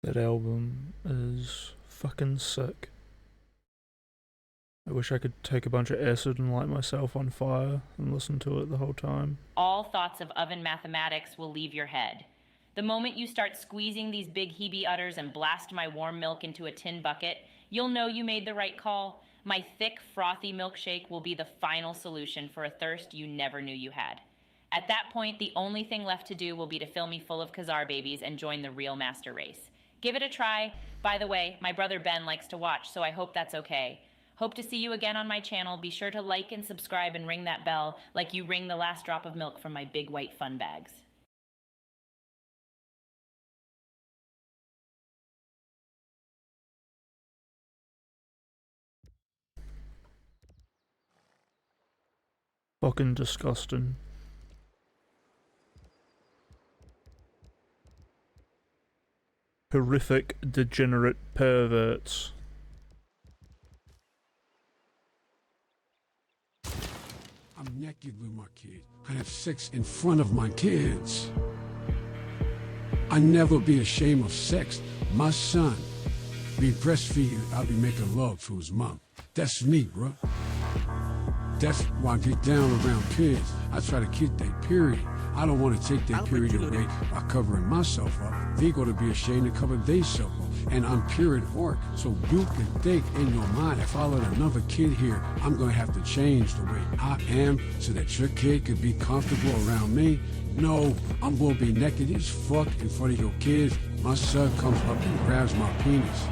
That album is fucking sick. I wish I could take a bunch of acid and light myself on fire and listen to it the whole time. All thoughts of oven mathematics will leave your head. The moment you start squeezing these big Hebe udders and blast my warm milk into a tin bucket, you'll know you made the right call. My thick, frothy milkshake will be the final solution for a thirst you never knew you had. At that point, the only thing left to do will be to fill me full of Khazar babies and join the real master race. Give it a try. By the way, my brother Ben likes to watch, so I hope that's okay. Hope to see you again on my channel. Be sure to like and subscribe and ring that bell like you ring the last drop of milk from my big white fun bags. Fucking disgusting. Horrific, degenerate perverts. I'm naked with my kids. I have sex in front of my kids. I never be ashamed of sex. My son be breastfeeding. I'll be making love to his mom. That's me, bro. That's why I get down around kids. I try to keep their period. I don't want to take their period away by covering myself up. They're going to be ashamed to cover themselves up. And I'm pure at heart. So you can think in your mind, if I let another kid here, I'm going to have to change the way I am so that your kid could be comfortable around me. No, I'm going to be naked as fuck in front of your kids. My son comes up and grabs my penis.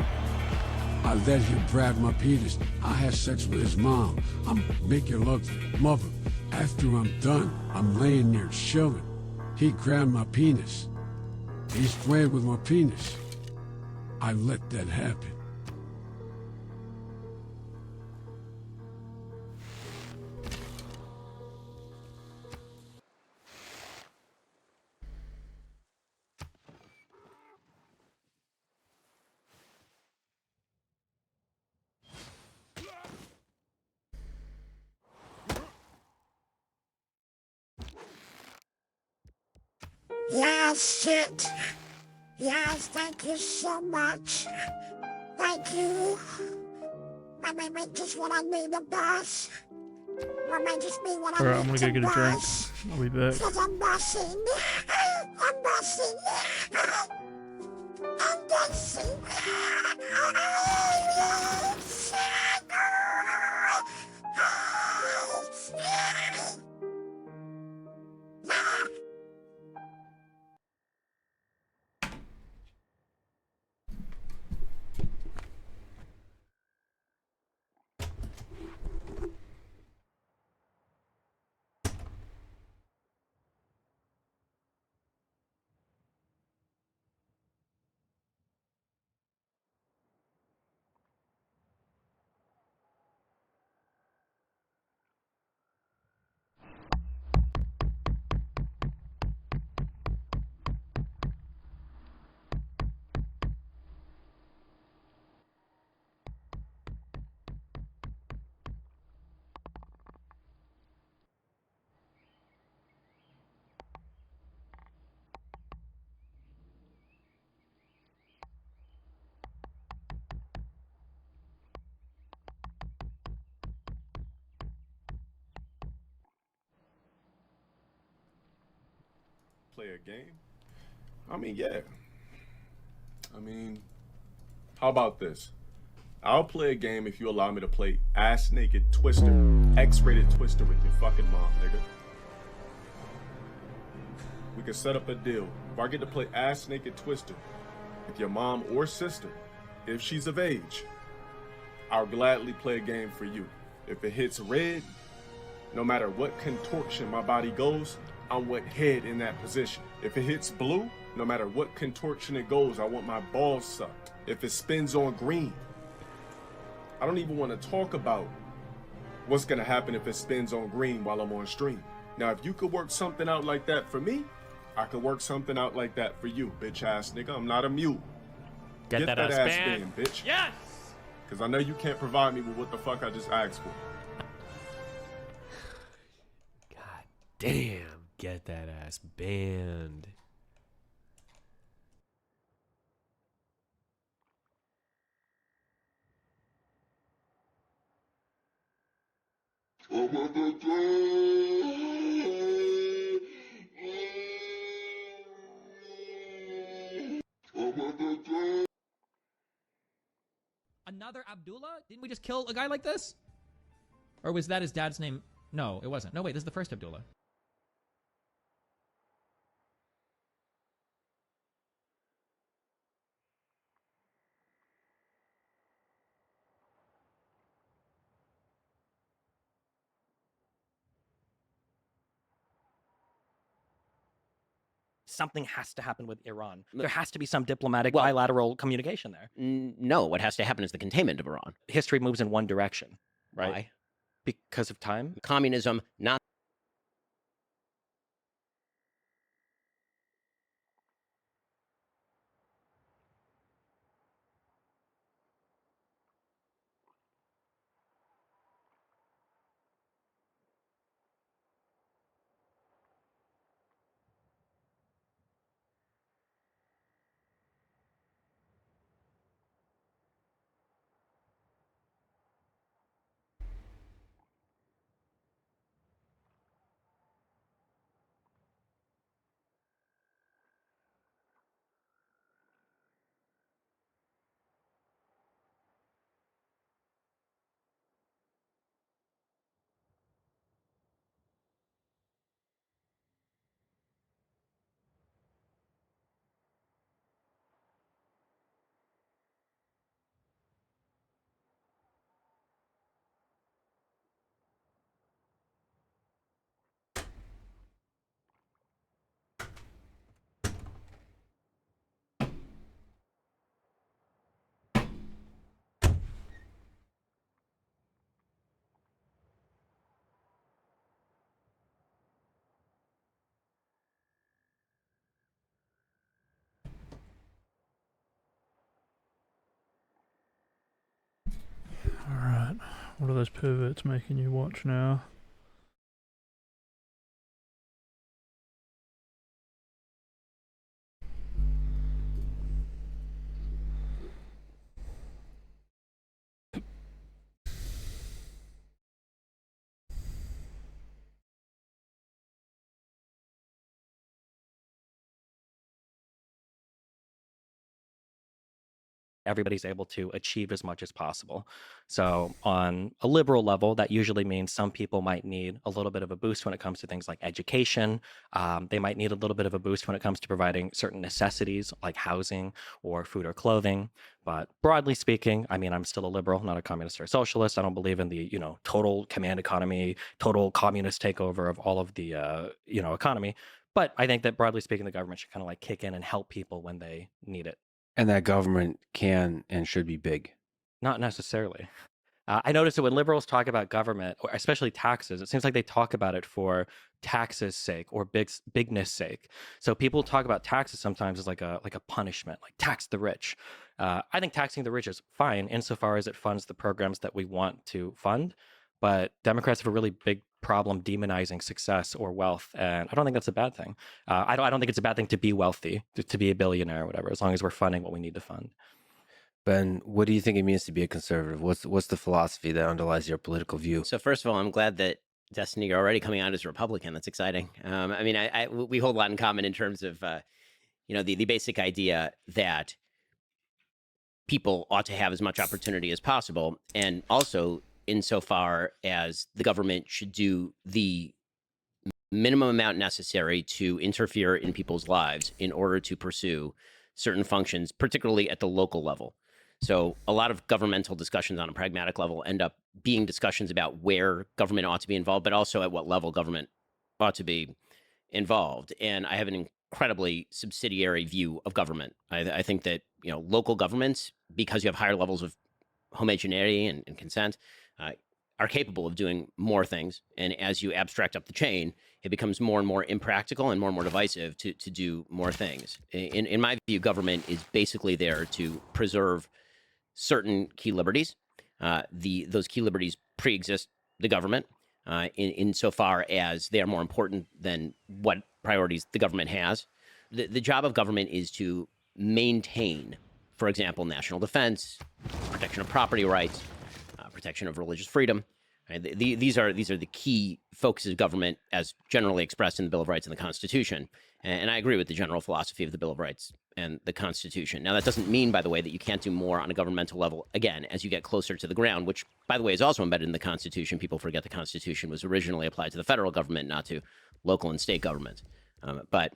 I let him grab my penis. I have sex with his mom. I'm making love to his mother. After I'm done, I'm laying there chilling. He grabbed my penis. He's playing with my penis. I let that happen. Yes, shit. Yes, thank you so much. Thank you. Wait, just what I need, the boss. Just me what I Alright, I'm need gonna go to get a drink. boss. I'll be back. Cause I'm bossing. I'm bossing. I'm bossing. Play a game? I mean, yeah. I mean, how about this? I'll play a game if you allow me to play ass naked Twister, X-rated Twister with your fucking mom, nigga. We can set up a deal. If I get to play ass naked Twister with your mom or sister, if she's of age, I'll gladly play a game for you. If it hits red, no matter what contortion my body goes, I want head in that position. If it hits blue, no matter what contortion it goes, I want my balls sucked. If it spins on green, I don't even want to talk about what's gonna happen if it spins on green while I'm on stream. Now, if you could work something out like that for me, I could work something out like that for you, bitch ass nigga. I'm not a mute. Get that ass banned, bitch. Yes! Because I know you can't provide me with what the fuck I just asked for. God damn, get that ass banned. Another Abdullah? Didn't we just kill a guy like this? Or was that his dad's name? No, it wasn't. No, wait, this is the first Abdullah. Something has to happen with Iran. There has to be some diplomatic bilateral communication there. No, what has to happen is the containment of Iran. History moves in one direction, right? Why? Because of time. Communism, not Alright, what are those perverts making you watch now? Everybody's able to achieve as much as possible. So on a liberal level, that usually means some people might need a little bit of a boost when it comes to things like education. They might need a little bit of a boost when it comes to providing certain necessities like housing or food or clothing. But broadly speaking, I mean, I'm still a liberal, not a communist or a socialist. I don't believe in the, total command economy, total communist takeover of all of the, economy. But I think that broadly speaking, the government should kind of like kick in and help people when they need it. And that government can and should be big. Not necessarily. I noticed that when liberals talk about government, or especially taxes, it seems like they talk about it for taxes' sake or bigness sake. So people talk about taxes sometimes as like a punishment, like tax the rich. I think taxing the rich is fine insofar as it funds the programs that we want to fund. But Democrats have a really big problem demonizing success or wealth, and I don't think that's a bad thing. I don't think it's a bad thing to be wealthy, to be a billionaire or whatever, as long as we're funding what we need to fund. Ben, what do you think it means to be a conservative? What's the philosophy that underlies your political view? So first of all, I'm glad that Destiny, you're already coming out as a Republican. That's exciting. I mean, we hold a lot in common in terms of, the basic idea that people ought to have as much opportunity as possible, and also insofar as the government should do the minimum amount necessary to interfere in people's lives in order to pursue certain functions, particularly at the local level. So a lot of governmental discussions on a pragmatic level end up being discussions about where government ought to be involved, but also at what level government ought to be involved. And I have an incredibly subsidiary view of government. I think that, local governments, because you have higher levels of homogeneity and consent, are capable of doing more things. And as you abstract up the chain, it becomes more and more impractical and more divisive to do more things. In my view, government is basically there to preserve certain key liberties. Those key liberties pre-exist the government insofar as they are more important than what priorities the government has. The job of government is to maintain, for example, national defense, protection of property rights, protection of religious freedom. Right? These are the key focuses of government as generally expressed in the Bill of Rights and the Constitution. And I agree with the general philosophy of the Bill of Rights and the Constitution. Now, that doesn't mean, by the way, that you can't do more on a governmental level, again, as you get closer to the ground, which, by the way, is also embedded in the Constitution. People forget the Constitution was originally applied to the federal government, not to local and state governments. But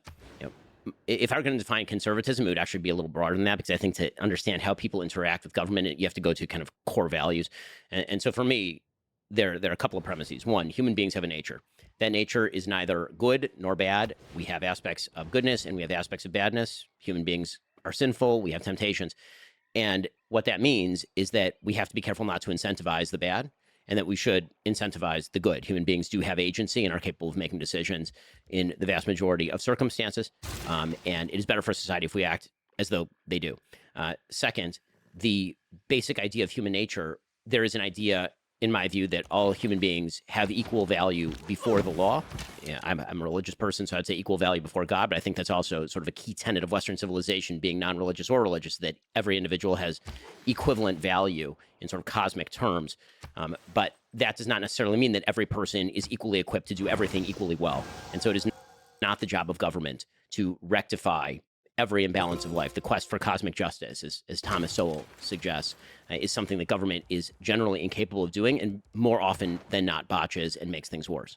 if I were going to define conservatism, it would actually be a little broader than that, because I think to understand how people interact with government, you have to go to kind of core values. And so for me, there are a couple of premises. One, human beings have a nature. That nature is neither good nor bad. We have aspects of goodness and we have aspects of badness. Human beings are sinful. We have temptations. And what that means is that we have to be careful not to incentivize the bad, and that we should incentivize the good. Human beings do have agency and are capable of making decisions in the vast majority of circumstances. And it is better for society if we act as though they do. Second, the basic idea of human nature, there is an idea, in my view, that all human beings have equal value before the law. Yeah, I'm a religious person, so I'd say equal value before God, but I think that's also sort of a key tenet of Western civilization, being non-religious or religious, that every individual has equivalent value in sort of cosmic terms. But that does not necessarily mean that every person is equally equipped to do everything equally well. And so it is not the job of government to rectify every imbalance of life. The quest for cosmic justice, as Thomas Sowell suggests, is something that government is generally incapable of doing, and more often than not botches and makes things worse.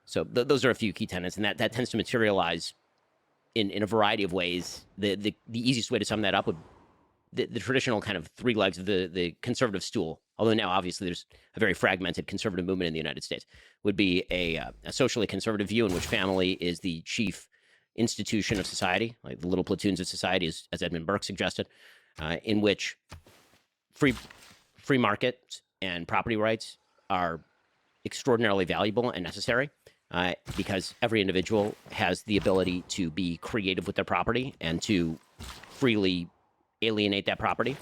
So those are a few key tenets, and that tends to materialize in a variety of ways. The easiest way to sum that up would the traditional kind of three legs of the conservative stool, although now obviously there's a very fragmented conservative movement in the United States, would be a socially conservative view in which family is the chief institution of society, like the little platoons of society, as Edmund Burke suggested, in which free market and property rights are extraordinarily valuable and necessary, because every individual has the ability to be creative with their property and to freely alienate that property.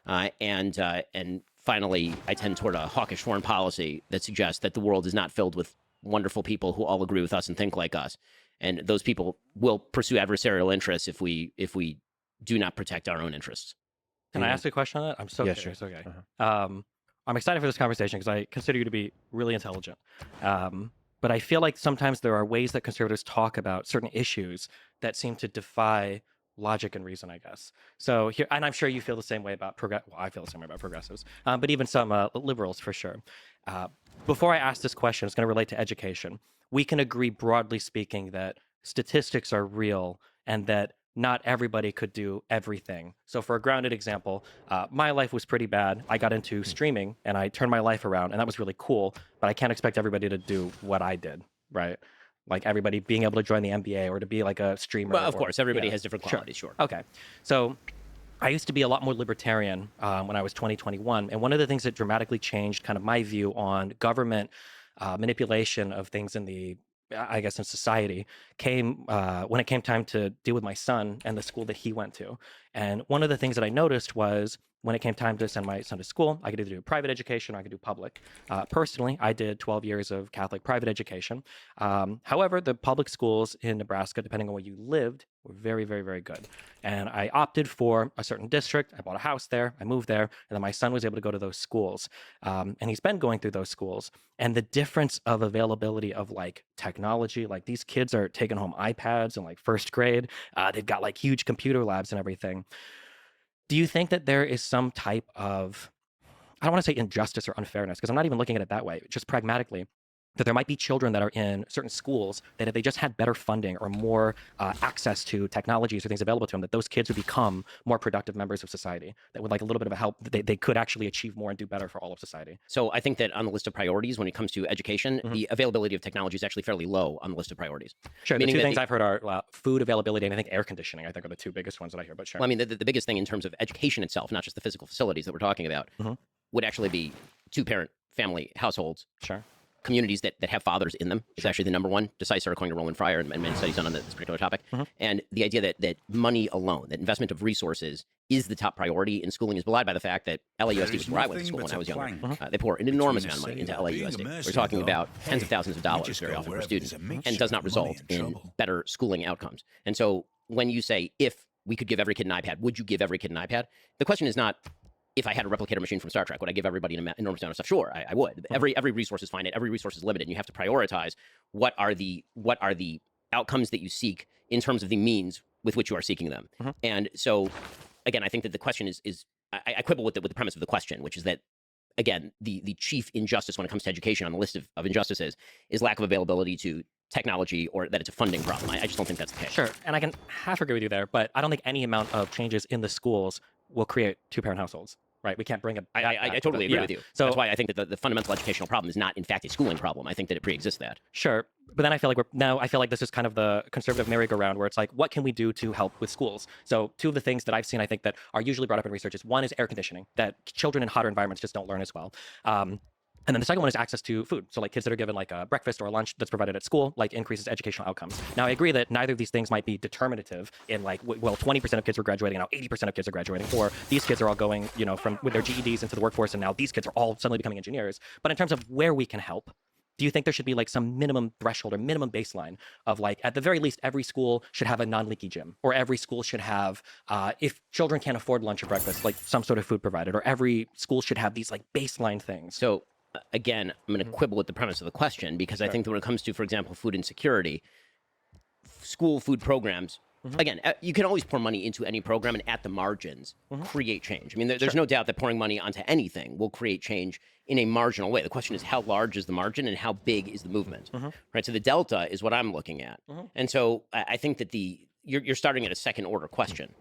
And finally, I tend toward a hawkish foreign policy that suggests that the world is not filled with wonderful people who all agree with us and think like us. And those people will pursue adversarial interests if we do not protect our own interests. Can I ask a question on that? I'm so curious. Sure. Okay. I'm excited for this conversation because I consider you to be really intelligent. But I feel like sometimes there are ways that conservatives talk about certain issues that seem to defy logic and reason, I guess. So here, and I'm sure you feel the same way about I feel the same way about progressives, but even some liberals for sure. Before I ask this question, it's going to relate to education. We can agree, broadly speaking, that statistics are real and that not everybody could do everything. So for a grounded example, my life was pretty bad. I got into streaming and I turned my life around, and that was really cool, but I can't expect everybody to do what I did, right? Like everybody being able to join the NBA or to be like a streamer. Well, of course, everybody has different qualities, sure. Okay. So I used to be a lot more libertarian when I was 21. And one of the things that dramatically changed kind of my view on government manipulation of things in society came when it came time to deal with my son and the school that he went to. And one of the things that I noticed was when it came time to send my son to school, I could either do private education or I could do public. Personally, I did 12 years of Catholic private education. However, the public schools in Nebraska, depending on where you lived, were very, very, very good. And I opted for a certain district. I bought a house there. I moved there. And then my son was able to go to those schools. And he's been going through those schools. And the difference of availability of like technology, like these kids are taking home iPads in like first grade. They've got like huge computer labs and everything. Do you think that there is some type of, I don't want to say injustice or unfairness, because I'm not even looking at it that way, just pragmatically, that there might be children that are in certain schools that if they just had better funding or more access to technologies or things available to them, that those kids would become more productive members of society, that would like a little bit of a help, they could actually achieve more and do better for all of society? So I think that on the list of priorities, when it comes to education, the availability of technology is actually fairly low on the list of priorities. Sure, the two things I've heard are food availability and I think air conditioning, I think are the two biggest ones that I hear, but sure. Well, I mean, the biggest thing in terms of education itself, not just the physical facilities that we're talking about, would actually be two-parent family households. Sure. Communities that have fathers in them is actually the number one decisive, according to Roland Fryer and many studies on this particular topic. And the idea that money alone, that investment of resources is the top priority in schooling is belied by the fact that LAUSD, which is where I went to school when I was younger, they pour an enormous amount of money into LAUSD. We're talking about tens of thousands of dollars very often per student, and does not result in better schooling outcomes. And so when you say, if we could give every kid an iPad, would you give every kid an iPad? The question is not, if I had a replicator machine from Star Trek, would I give everybody an enormous amount of stuff? Sure, I would. Every resource is finite. Every resource is limited. And you have to prioritize what are the outcomes that you seek in terms of the means with which you are seeking them. And so, again, I think that the question is I quibble with the premise of the question, which is that, again, the chief injustice when it comes to education on the list of injustices is lack of availability to technology, or that it's a funding problem. I just don't think that's the case. Sure, and I can half agree with you there, but I don't think any amount of changes in the schools will create two-parent households. Right, we can't bring it. I totally agree with you. So that's why I think that the fundamental educational problem is not, in fact, a schooling problem. I think that it pre-exists that. Sure, but then I feel like this is kind of the conservative merry-go-round where it's like, what can we do to help with schools? So two of the things that I've seen, I think, that are usually brought up in research is one is air conditioning, that children in hotter environments just don't learn as well. And then the second one is access to food. So like kids that are given like a breakfast or a lunch that's provided at school, like increases educational outcomes. Now I agree that neither of these things might be determinative in like, well, 20% of kids were graduating and now 80% of kids are graduating, or these kids are all going, from with their GEDs into the workforce and now these kids are all suddenly becoming engineers. But in terms of where we can help, do you think there should be like some minimum threshold or minimum baseline of like, at the very least, every school should have a non-leaky gym, or every school should have, if children can't afford lunch or breakfast, like some sort of food provided, or every school should have these like baseline things? So again, I'm going to quibble with the premise of the question, because I think that when it comes to, for example, food insecurity, school food programs, again, you can always pour money into any program and at the margins create change. I mean, there's no doubt that pouring money onto anything will create change in a marginal way. The question is, how large is the margin and how big is the movement, right? So the delta is what I'm looking at. And so I think that you're starting at a second order question,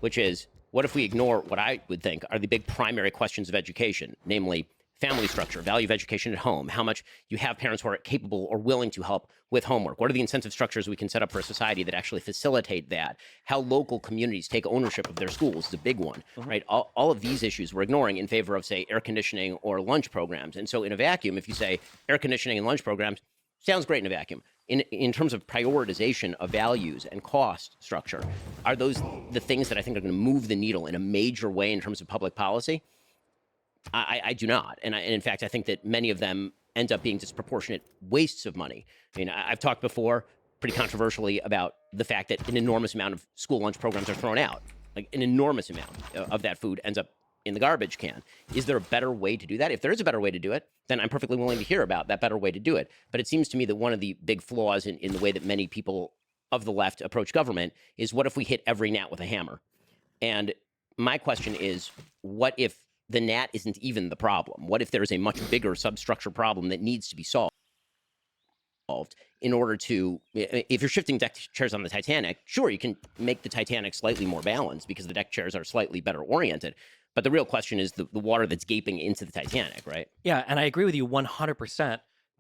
which is, what if we ignore what I would think are the big primary questions of education, namely family structure, value of education at home, how much you have parents who are capable or willing to help with homework, what are the incentive structures we can set up for a society that actually facilitate that, how local communities take ownership of their schools is a big one, right? All of these issues we're ignoring in favor of, say, air conditioning or lunch programs. And so in a vacuum, if you say air conditioning and lunch programs, sounds great in a vacuum. In terms of prioritization of values and cost structure, are those the things that I think are going to move the needle in a major way in terms of public policy? I do not. And in fact, I think that many of them end up being disproportionate wastes of money. I mean, I've talked before pretty controversially about the fact that an enormous amount of school lunch programs are thrown out. Like an enormous amount of that food ends up in the garbage can. Is there a better way to do that? If there is a better way to do it, then I'm perfectly willing to hear about that better way to do it. But it seems to me that one of the big flaws in the way that many people of the left approach government is, what if we hit every gnat with a hammer? And my question is, what if the gnat isn't even the problem? What if there is a much bigger substructure problem that needs to be solved in order to, if you're shifting deck chairs on the Titanic, sure, you can make the Titanic slightly more balanced because the deck chairs are slightly better oriented. But the real question is the water that's gaping into the Titanic, right? Yeah, and I agree with you 100%.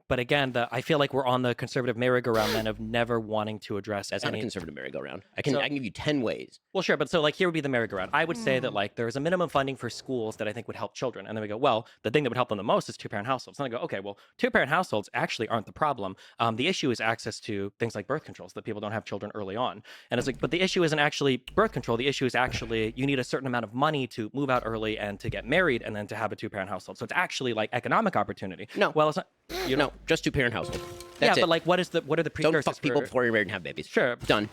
But again, I feel like we're on the conservative merry-go-round then of never wanting to address. That's not a conservative merry-go-round. I can give you 10 ways. Well, sure, but so like here would be the merry-go-round. I would say that like there is a minimum funding for schools that I think would help children, and then we go, well, the thing that would help them the most is two-parent households. And I go, okay, well, two-parent households actually aren't the problem. The issue is access to things like birth controls, that people don't have children early on. And it's like, but the issue isn't actually birth control. The issue is actually you need a certain amount of money to move out early and to get married and then to have a two-parent household. So it's actually like economic opportunity. No, well, it's not. No, just two-parent household. That's but like, what are the precursors? Don't fuck people before you're married and have babies. Sure, done.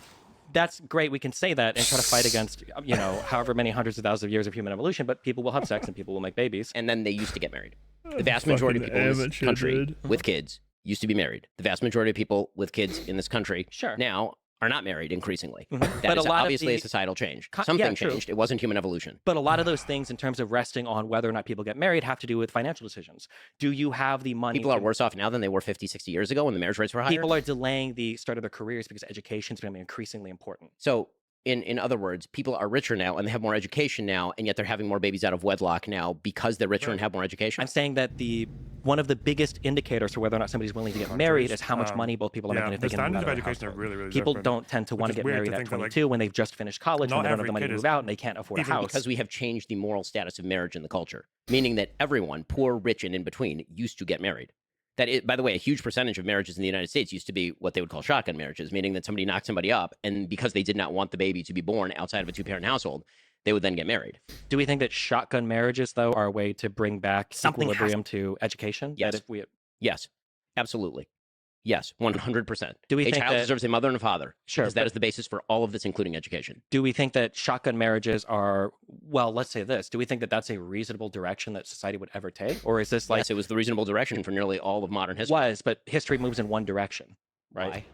That's great. We can say that and try to fight against, however many hundreds of thousands of years of human evolution. But people will have sex and people will make babies, and then they used to get married. The vast majority of people in this country with kids used to be married. The vast majority of people with kids in this country now are not married increasingly. That is obviously a societal change. Something changed. It wasn't human evolution. But a lot of those things in terms of resting on whether or not people get married have to do with financial decisions. Do you have the money? People are worse off now than they were 50, 60 years ago when the marriage rates were higher. People are delaying the start of their careers because education is becoming increasingly important. So in other words, people are richer now and they have more education now, and yet they're having more babies out of wedlock now because they're richer and have more education. I'm saying that one of the biggest indicators for whether or not somebody's willing to get married is how much money both people are making if they can move out of education are really people different. Don't tend to want to get married at 22 when they've just finished college and they don't have the money to move out and they can't afford a house. Because we have changed the moral status of marriage in the culture, meaning that everyone, poor, rich, and in between, used to get married. By the way, a huge percentage of marriages in the United States used to be what they would call shotgun marriages, meaning that somebody knocked somebody up, and because they did not want the baby to be born outside of a two-parent household, they would then get married. Do we think that shotgun marriages, though, are a way to bring back equilibrium to education? Yes. Yes, absolutely. Yes, 100%. Do we a think child that- deserves a mother and a father? Sure, because that but- is the basis for all of this, including education. Do we think that shotgun marriages are, well, let's say this, do we think that that's a reasonable direction that society would ever take? Or is this like... Yes, it was the reasonable direction for nearly all of modern history. But history moves in one direction, right? Why?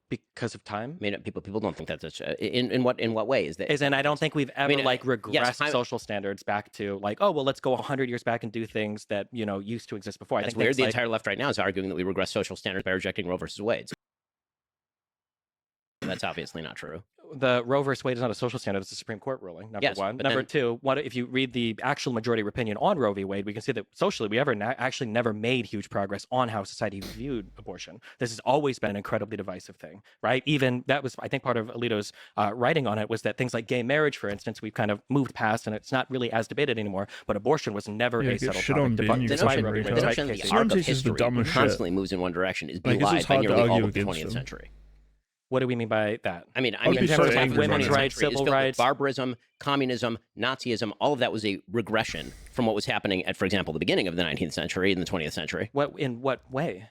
Because of time? I mean, people don't think that's in what way is that? And I don't think we've ever regressed yes, social standards back to like, oh, well, let's go 100 years back and do things that, used to exist before. I That's think weird. The like, entire left right now is arguing that we regress social standards by rejecting Roe versus Wade. That's obviously not true. The Roe versus Wade is not a social standard; it's a Supreme Court ruling. Number Yes, one. but Number then- two, if you read the actual majority opinion on Roe v. Wade, we can see that socially we actually never made huge progress on how society viewed abortion. This has always been an incredibly divisive thing, right? Even that was, I think, part of Alito's writing on it was that things like gay marriage, for instance, we've kind of moved past, and it's not really as debated anymore. But abortion was never a settled shit topic. on being The fucking notion, retard. the notion that the Someone arc of teaches the history dumbest shit. constantly moves in one direction is Like, it's belied just by hard to nearly all argue of the against 20th them. century. What do we mean by that? I mean, I'd be the so first half of angry the about 20th that. Rights, century is civil filled with rights. barbarism, communism, Nazism. All of that was a regression from what was happening at, for example, the beginning of the 19th century and the 20th century. In what way?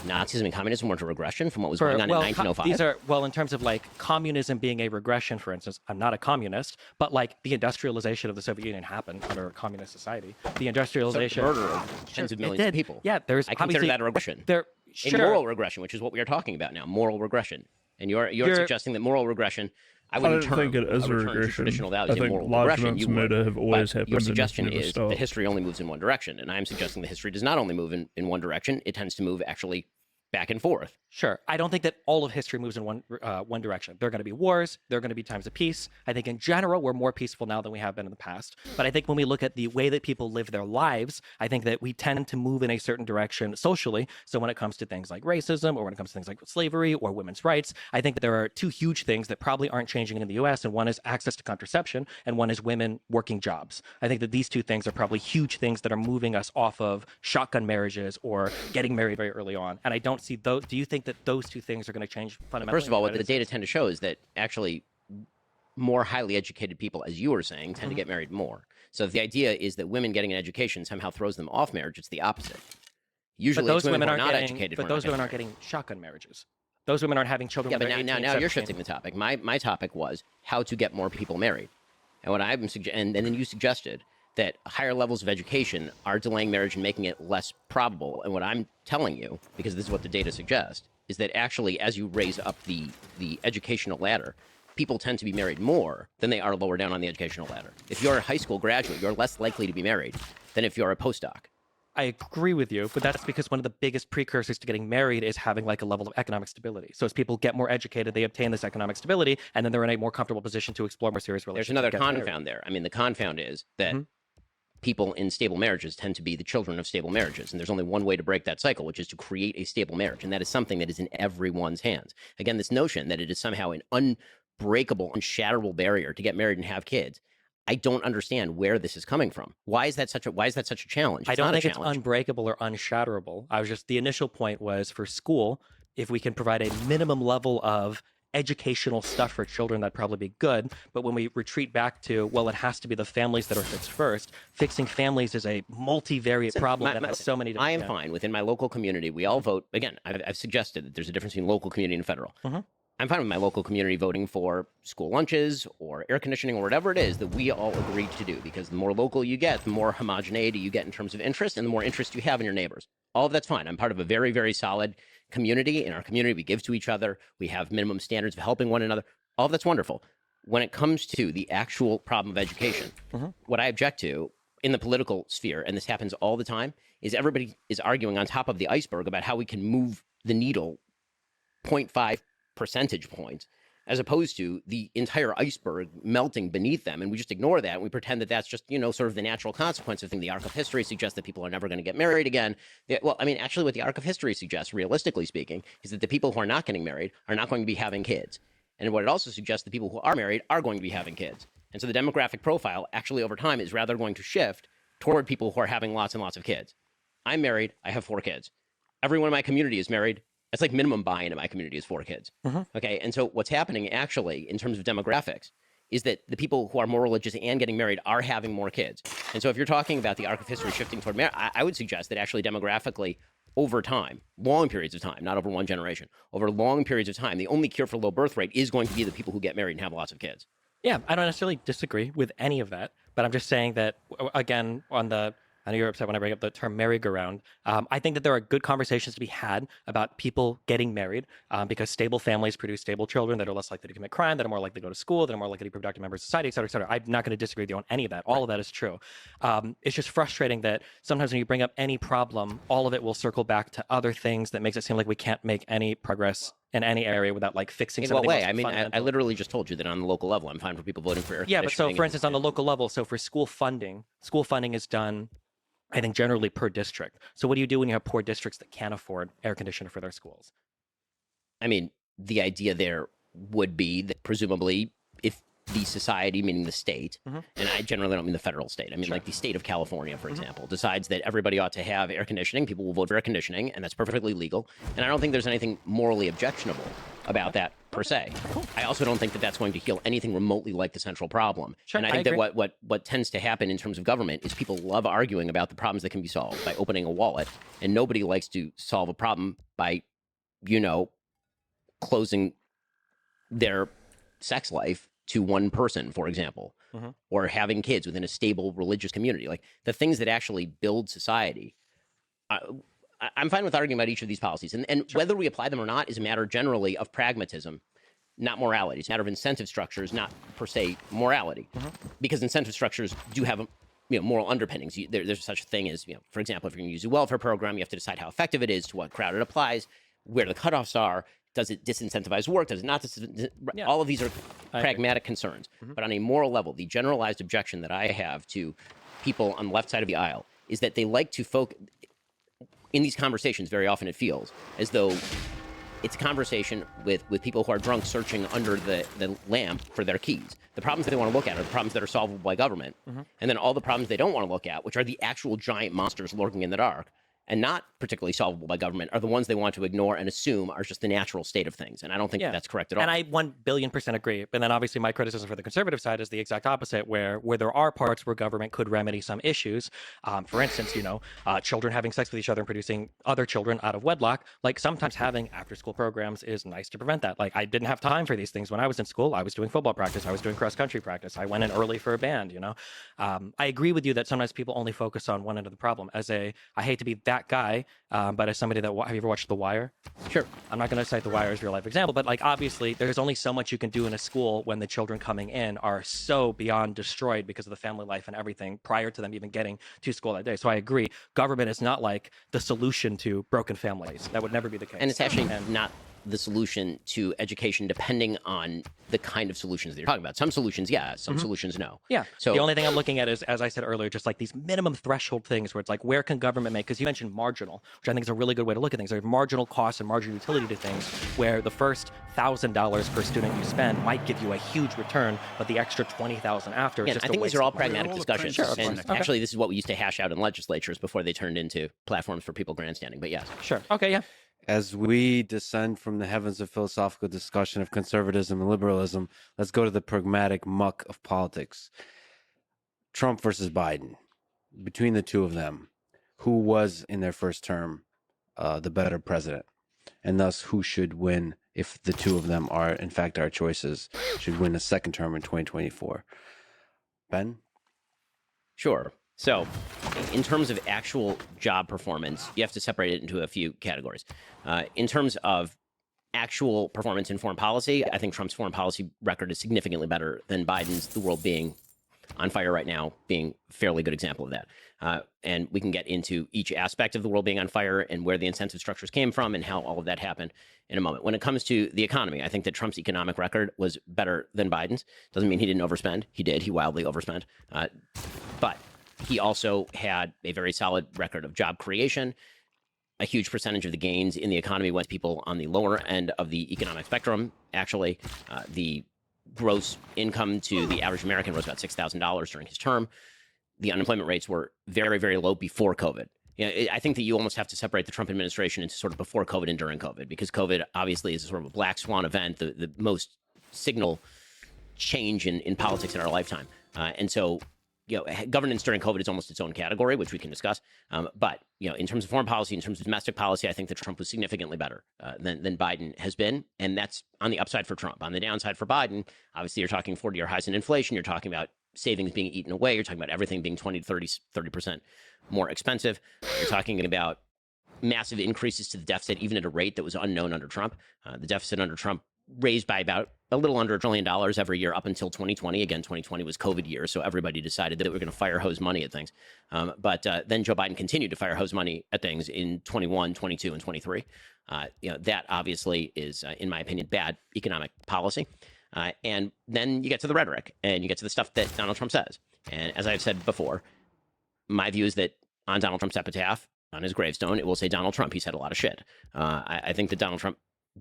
Nazism and communism weren't a regression from what was going on in 1905. These are, in terms of like communism being a regression, for instance, I'm not a communist, but like the industrialization of the Soviet Union happened under a communist society. The industrialization. murder of tens of It millions did. of people. Yeah, there's I consider obviously- that a regression. There, A sure. moral regression, which is what we are talking about now. Moral regression. And you're suggesting that moral regression, I don't wouldn't think it is a return to regression. traditional I values in think moral large regression. amounts You of murder would. have always But happened your and suggestion never is stopped. that history only moves in one direction, and I'm suggesting that history does not only move in one direction; it tends to move actually back and forth. Sure. I don't think that all of history moves in one direction. There are going to be wars. There are going to be times of peace. I think in general, we're more peaceful now than we have been in the past. But I think when we look at the way that people live their lives, I think that we tend to move in a certain direction socially. So when it comes to things like racism or when it comes to things like slavery or women's rights, I think that there are two huge things that probably aren't changing in the US. And one is access to contraception and one is women working jobs. I think that these two things are probably huge things that are moving us off of shotgun marriages or getting married very early on. And I don't see those. Do you think that those two things are going to change fundamentally? First of all, what the data tend to show is that actually more highly educated people, as you were saying, tend to get married more. So if the idea is that women getting an education somehow throws them off marriage, it's the opposite. Usually, but those it's women who are aren't not getting, educated. but who are those not women aren't married. getting shotgun marriages. Those women aren't having children. Yeah, when but they're now 18, you're 17. shifting the topic. My topic was how to get more people married, and what I'm and then you suggested that higher levels of education are delaying marriage and making it less probable. And what I'm telling you, because this is what the data suggests, is that actually as you raise up the educational ladder, people tend to be married more than they are lower down on the educational ladder. If you're a high school graduate, you're less likely to be married than if you're a postdoc. I agree with you, but that's because one of the biggest precursors to getting married is having like a level of economic stability. So as people get more educated, they obtain this economic stability, and then they're in a more comfortable position to explore more serious relationships. There's another and get married. confound there. I mean, the confound is that people in stable marriages tend to be the children of stable marriages. And there's only one way to break that cycle, which is to create a stable marriage. And that is something that is in everyone's hands. Again, this notion that it is somehow an unbreakable, unshatterable barrier to get married and have kids. I don't understand where this is coming from. Why is that such a challenge? I don't not a think it's challenge. unbreakable or unshatterable. The initial point was for school, if we can provide a minimum level of educational stuff for children, that'd probably be good. But when we retreat back to, well, it has to be the families that are fixed first, fixing families is a multivariate problem that has so many different... I am fine. Within my local community, we all vote. Again, I've suggested that there's a difference between local community and federal. I'm fine with my local community voting for school lunches or air conditioning or whatever it is that we all agreed to do, because the more local you get, the more homogeneity you get in terms of interest and the more interest you have in your neighbors. All of that's fine. I'm part of a very, very solid community. In our community, we give to each other. We have minimum standards of helping one another. All of that's wonderful. When it comes to the actual problem of education, what I object to in the political sphere, and this happens all the time, is everybody is arguing on top of the iceberg about how we can move the needle 0.5 percentage points, as opposed to the entire iceberg melting beneath them. And we just ignore that. And we pretend that that's just, sort of the natural consequence of things. The arc of history suggests that people are never going to get married again. Well, I mean, actually what the arc of history suggests, realistically speaking, is that the people who are not getting married are not going to be having kids. And what it also suggests, the people who are married are going to be having kids. And so the demographic profile actually over time is rather going to shift toward people who are having lots and lots of kids. I'm married. I have 4 kids. Everyone in my community is married. It's like minimum buy-in in my community is 4 kids. Okay. And so what's happening actually in terms of demographics is that the people who are more religious and getting married are having more kids. And so if you're talking about the arc of history shifting toward marriage, I would suggest that actually demographically, over time, long periods of time, not over one generation, over long periods of time, the only cure for low birth rate is going to be the people who get married and have lots of kids. Yeah, I don't necessarily disagree with any of that, but I'm just saying that, again, I know you're upset when I bring up the term merry-go-round. I think that there are good conversations to be had about people getting married because stable families produce stable children that are less likely to commit crime, that are more likely to go to school, that are more likely to be productive members of society, et cetera, et cetera. I'm not going to disagree with you on any of that. All of that is true. It's just frustrating that sometimes when you bring up any problem, all of it will circle back to other things that makes it seem like we can't make any progress in any area without like fixing In something. what way? I mean, I literally just told you that on the local level, I'm fine for people voting for air Yeah, but so conditioning for instance, on the local level, so for school funding is done, I think, generally per district. So what do you do when you have poor districts that can't afford air conditioner for their schools? I mean, the idea there would be that presumably if the society, meaning the state, and I generally don't mean the federal state, I mean like the state of California, for example, decides that everybody ought to have air conditioning, people will vote for air conditioning, and that's perfectly legal. And I don't think there's anything morally objectionable about that per se. I also don't think that that's going to heal anything remotely like the central problem. Sure, and I think that what tends to happen in terms of government is people love arguing about the problems that can be solved by opening a wallet, and nobody likes to solve a problem by, closing their sex life to one person, for example, or having kids within a stable religious community. Like the things that actually build society. I'm fine with arguing about each of these policies. And whether we apply them or not is a matter generally of pragmatism, not morality. It's a matter of incentive structures, not per se morality. Because incentive structures do have moral underpinnings. There's such a thing as, for example, if you're going to use a welfare program, you have to decide how effective it is, to what crowd it applies, where the cutoffs are. Does it disincentivize work? Does it not? All of these are pragmatic concerns. But on a moral level, the generalized objection that I have to people on the left side of the aisle is that they like to focus in these conversations. Very often it feels as though it's a conversation with people who are drunk searching under the lamp for their keys. The problems that they want to look at are the problems that are solvable by government. And then all the problems they don't want to look at, which are the actual giant monsters lurking in the dark, and not particularly solvable by government, are the ones they want to ignore and assume are just the natural state of things. And I don't think that's correct at all. And I 1,000,000,000% agree. And then obviously my criticism for the conservative side is the exact opposite, where there are parts where government could remedy some issues. For instance, children having sex with each other and producing other children out of wedlock. Like sometimes having after-school programs is nice to prevent that. Like I didn't have time for these things when I was in school. I was doing football practice. I was doing cross-country practice. I went in early for a band, I agree with you that sometimes people only focus on one end of the problem. I hate to be that guy, but as somebody that, have you ever watched The Wire? Sure. I'm not going to cite The Wire as a real life example, but like obviously there's only so much you can do in a school when the children coming in are so beyond destroyed because of the family life and everything prior to them even getting to school that day. So I agree. Government is not like the solution to broken families. That would never be the case. And it's actually not the solution to education, depending on the kind of solutions that you're talking about. Some solutions, some solutions, no. Yeah. So the only thing I'm looking at is, as I said earlier, just like these minimum threshold things where it's like, where can government make? Because you mentioned marginal, which I think is a really good way to look at things. There's marginal costs and marginal utility to things, where the first $1,000 per student you spend might give you a huge return, but the extra $20,000 after. Yeah, is just I think these are all pragmatic discussions. Sure, and actually, this is what we used to hash out in legislatures before they turned into platforms for people grandstanding. But yes. Sure. Okay. Yeah. As we descend from the heavens of philosophical discussion of conservatism and liberalism, let's go to the pragmatic muck of politics. Trump versus Biden. Between the two of them, who was in their first term the better president? And thus, who should win if the two of them are, in fact, our choices, should win a second term in 2024? Ben? Sure. So, in terms of actual job performance, you have to separate it into a few categories. In terms of actual performance in foreign policy, I think Trump's foreign policy record is significantly better than Biden's, the world being on fire right now being a fairly good example of that. And we can get into each aspect of the world being on fire and where the incentive structures came from and how all of that happened in a moment. When it comes to the economy, I think that Trump's economic record was better than Biden's. Doesn't mean he didn't overspend. He did. He wildly overspent. But he also had a very solid record of job creation. A huge percentage of the gains in the economy went to people on the lower end of the economic spectrum. Actually, the gross income to the average American was about $6,000 during his term. The unemployment rates were very, very low before COVID. I think that you almost have to separate the Trump administration into sort of before COVID and during COVID, because COVID obviously is sort of a black swan event, the most signal change in politics in our lifetime. And so governance during COVID is almost its own category, which we can discuss. But in terms of foreign policy, in terms of domestic policy, I think that Trump was significantly better than Biden has been, and that's on the upside for Trump. On the downside for Biden, obviously, you're talking 40-year highs in inflation. You're talking about savings being eaten away. You're talking about everything being 20 to 30% more expensive. You're talking about massive increases to the deficit, even at a rate that was unknown under Trump. The deficit under Trump raised by about a little under $1 trillion every year up until 2020. Again, 2020 was COVID year, so everybody decided that we're going to fire hose money at things. But then Joe Biden continued to fire hose money at things in 21, 22, and 23. That obviously is, in my opinion, bad economic policy. And then you get to the rhetoric, and you get to the stuff that Donald Trump says. And as I've said before, my view is that on Donald Trump's epitaph, on his gravestone, it will say Donald Trump. He said a lot of shit. I think that Donald Trump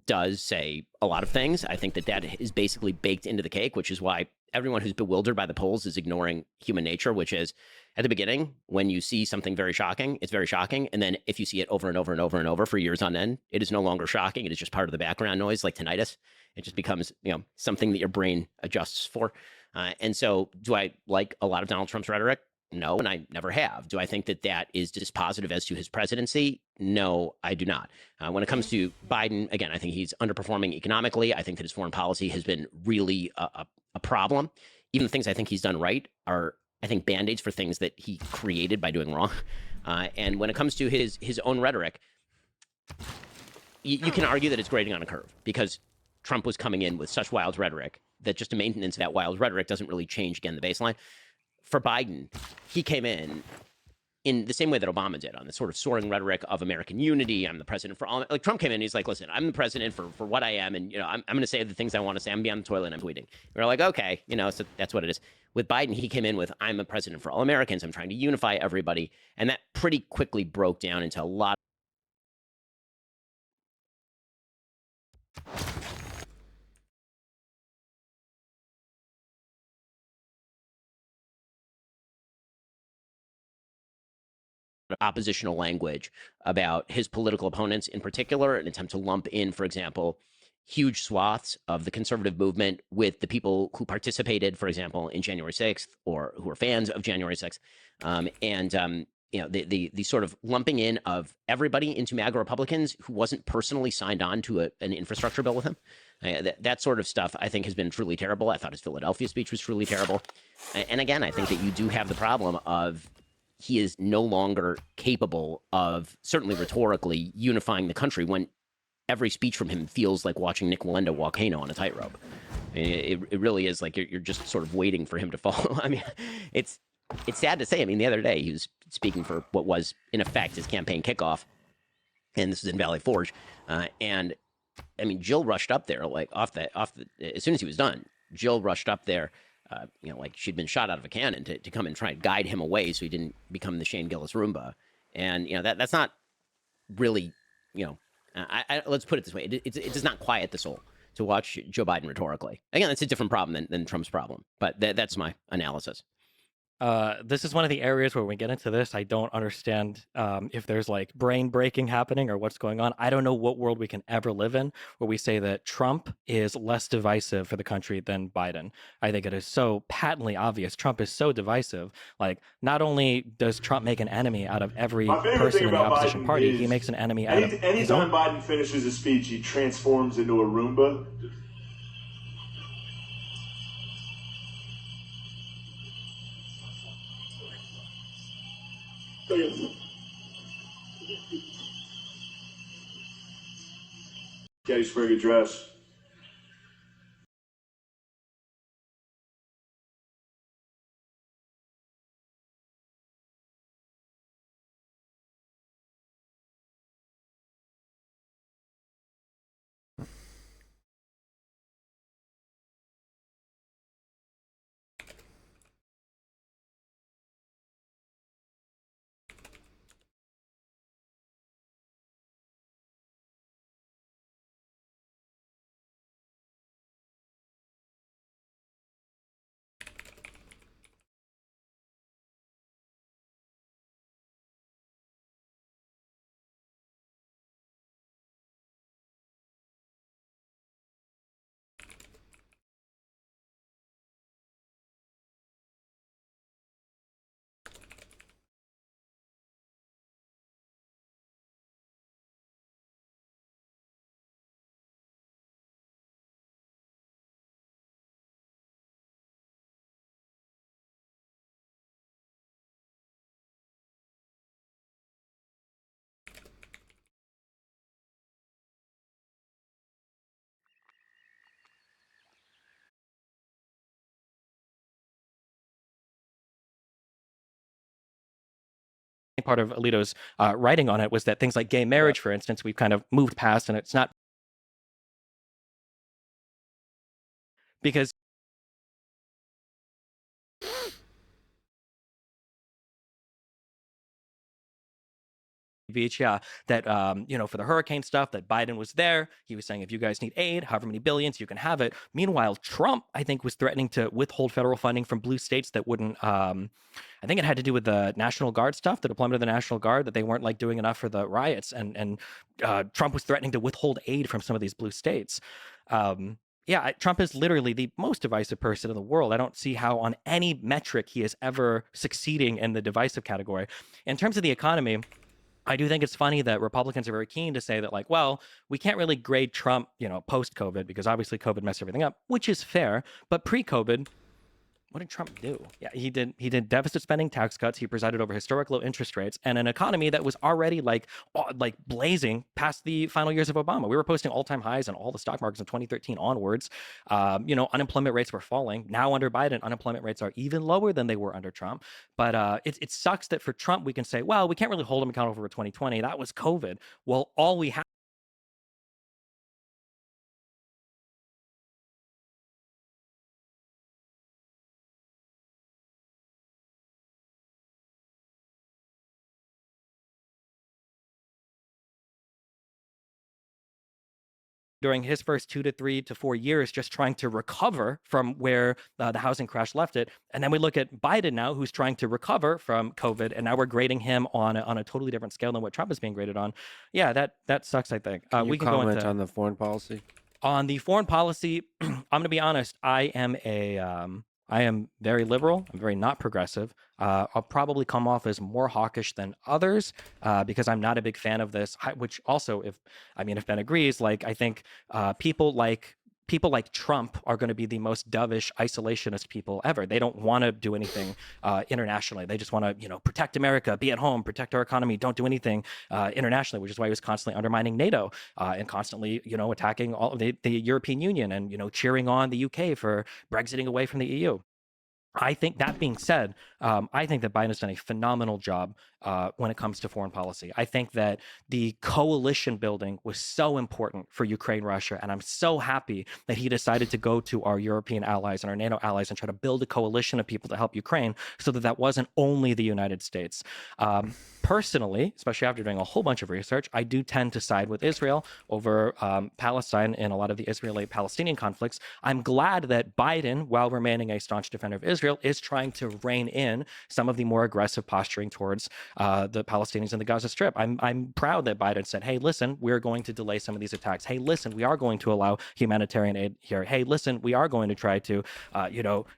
does say a lot of things. I think that is basically baked into the cake, which is why everyone who's bewildered by the polls is ignoring human nature, which is at the beginning, when you see something very shocking, it's very shocking. And then if you see it over and over and over and over for years on end, it is no longer shocking. It is just part of the background noise, like tinnitus. It just becomes, something that your brain adjusts for. And so do I like a lot of Donald Trump's rhetoric? No, and I never have. Do I think that that is dispositive as to his presidency? No, I do not. When it comes to Biden, again, I think he's underperforming economically. I think that his foreign policy has been really a problem. Even the things I think he's done right are, I think, Band-Aids for things that he created by doing wrong. And when it comes to his own rhetoric, you can argue that it's grading on a curve because Trump was coming in with such wild rhetoric that just a maintenance of that wild rhetoric doesn't really change, again, the baseline. For Biden, he came in the same way that Obama did, on the sort of soaring rhetoric of American unity. I'm the president for all. Like Trump came in, he's like, listen, I'm the president for what I am, and I'm going to say the things I want to say. I'm beyond the toilet, and I'm tweeting. We're like, okay, so that's what it is. With Biden, he came in with, I'm a president for all Americans. I'm trying to unify everybody, and that pretty quickly broke down into a lot oppositional language about his political opponents, in particular, an attempt to lump in, for example, huge swaths of the conservative movement with the people who participated, for example, in January 6th or who are fans of January 6th. The sort of lumping in of everybody into MAGA Republicans who wasn't personally signed on to an infrastructure bill with him. That sort of stuff, I think, has been truly terrible. I thought his Philadelphia speech was truly terrible. And again, I think that you do have the problem of he is no longer capable of, certainly rhetorically, unifying the country when every speech from him feels like watching Nick Wallenda walk Hano on a tightrope. It really is like you're just sort of waiting for him to fall. I mean, it's sad to say. I mean, the other day he was speaking for what was, in effect, his campaign kickoff, and this is in Valley Forge. And I mean, Jill rushed up there, like off the as soon as he was done. Jill rushed up there. Like she'd been shot out of a cannon to come and try and guide him away so he didn't become the Shane Gillis Roomba. And, that's not really, let's put it this way. It does not quiet the soul to watch Joe Biden rhetorically. Again, that's a different problem than Trump's problem. But that's my analysis. This is one of the areas where when we get into this, I don't understand if there's like brain breaking happening or what's going on. I don't know what world we can ever live in where we say that Trump is less divisive for the country than Biden. I think it is so patently obvious. Trump is so divisive. Like, not only does Trump make an enemy out of every person in the opposition party, he makes an enemy out of his own. Anytime Biden finishes a speech, he transforms into a Roomba. Gettysburg Address. part of Alito's writing on it was that things like gay marriage, for instance, we've kind of moved past, and it's not because Beach, that for the hurricane stuff, that Biden was there. He was saying, if you guys need aid, however many billions, you can have it. Meanwhile, Trump, I think, was threatening to withhold federal funding from blue states that wouldn't. I think it had to do with the National Guard stuff, the deployment of the National Guard, that they weren't like doing enough for the riots, and Trump was threatening to withhold aid from some of these blue states. Trump is literally the most divisive person in the world. I don't see how on any metric he is ever succeeding in the divisive category. In terms of the economy, I do think it's funny that Republicans are very keen to say that, like, well, we can't really grade Trump, post-COVID, because obviously COVID messed everything up, which is fair. But pre-COVID, what did Trump do? Yeah, he did deficit spending, tax cuts. He presided over historic low interest rates and an economy that was already like blazing past the final years of Obama. We were posting all-time highs in all the stock markets in 2013 onwards. Unemployment rates were falling. Now under Biden, unemployment rates are even lower than they were under Trump. But it sucks that for Trump, we can say, well, we can't really hold him accountable for 2020. That was COVID. Well, all we have during his first 2 to 3 to 4 years, just trying to recover from where the housing crash left it. And then we look at Biden now, who's trying to recover from COVID, and now we're grading him on a totally different scale than what Trump is being graded on. Yeah, that sucks, I think. We can comment go into, on the foreign policy? On the foreign policy, I'm going to be honest, I am very liberal. I'm very not progressive. I'll probably come off as more hawkish than others because I'm not a big fan of this. Which also, if Ben agrees, like I think people like Trump are going to be the most dovish isolationist people ever. They don't want to do anything internationally. They just want to, protect America, be at home, protect our economy, don't do anything internationally, which is why he was constantly undermining NATO and constantly, attacking all of the European Union and, cheering on the UK for Brexiting away from the EU. I think that being said, I think that Biden has done a phenomenal job when it comes to foreign policy. I think that the coalition building was so important for Ukraine, Russia, and I'm so happy that he decided to go to our European allies and our NATO allies and try to build a coalition of people to help Ukraine so that wasn't only the United States. Personally, especially after doing a whole bunch of research, I do tend to side with Israel over Palestine in a lot of the Israeli-Palestinian conflicts. I'm glad that Biden, while remaining a staunch defender of Israel, is trying to rein in some of the more aggressive posturing towards the Palestinians in the Gaza Strip. I'm proud that Biden said, hey, listen, we're going to delay some of these attacks. Hey, listen, we are going to allow humanitarian aid here. Hey, listen, we are going to try to,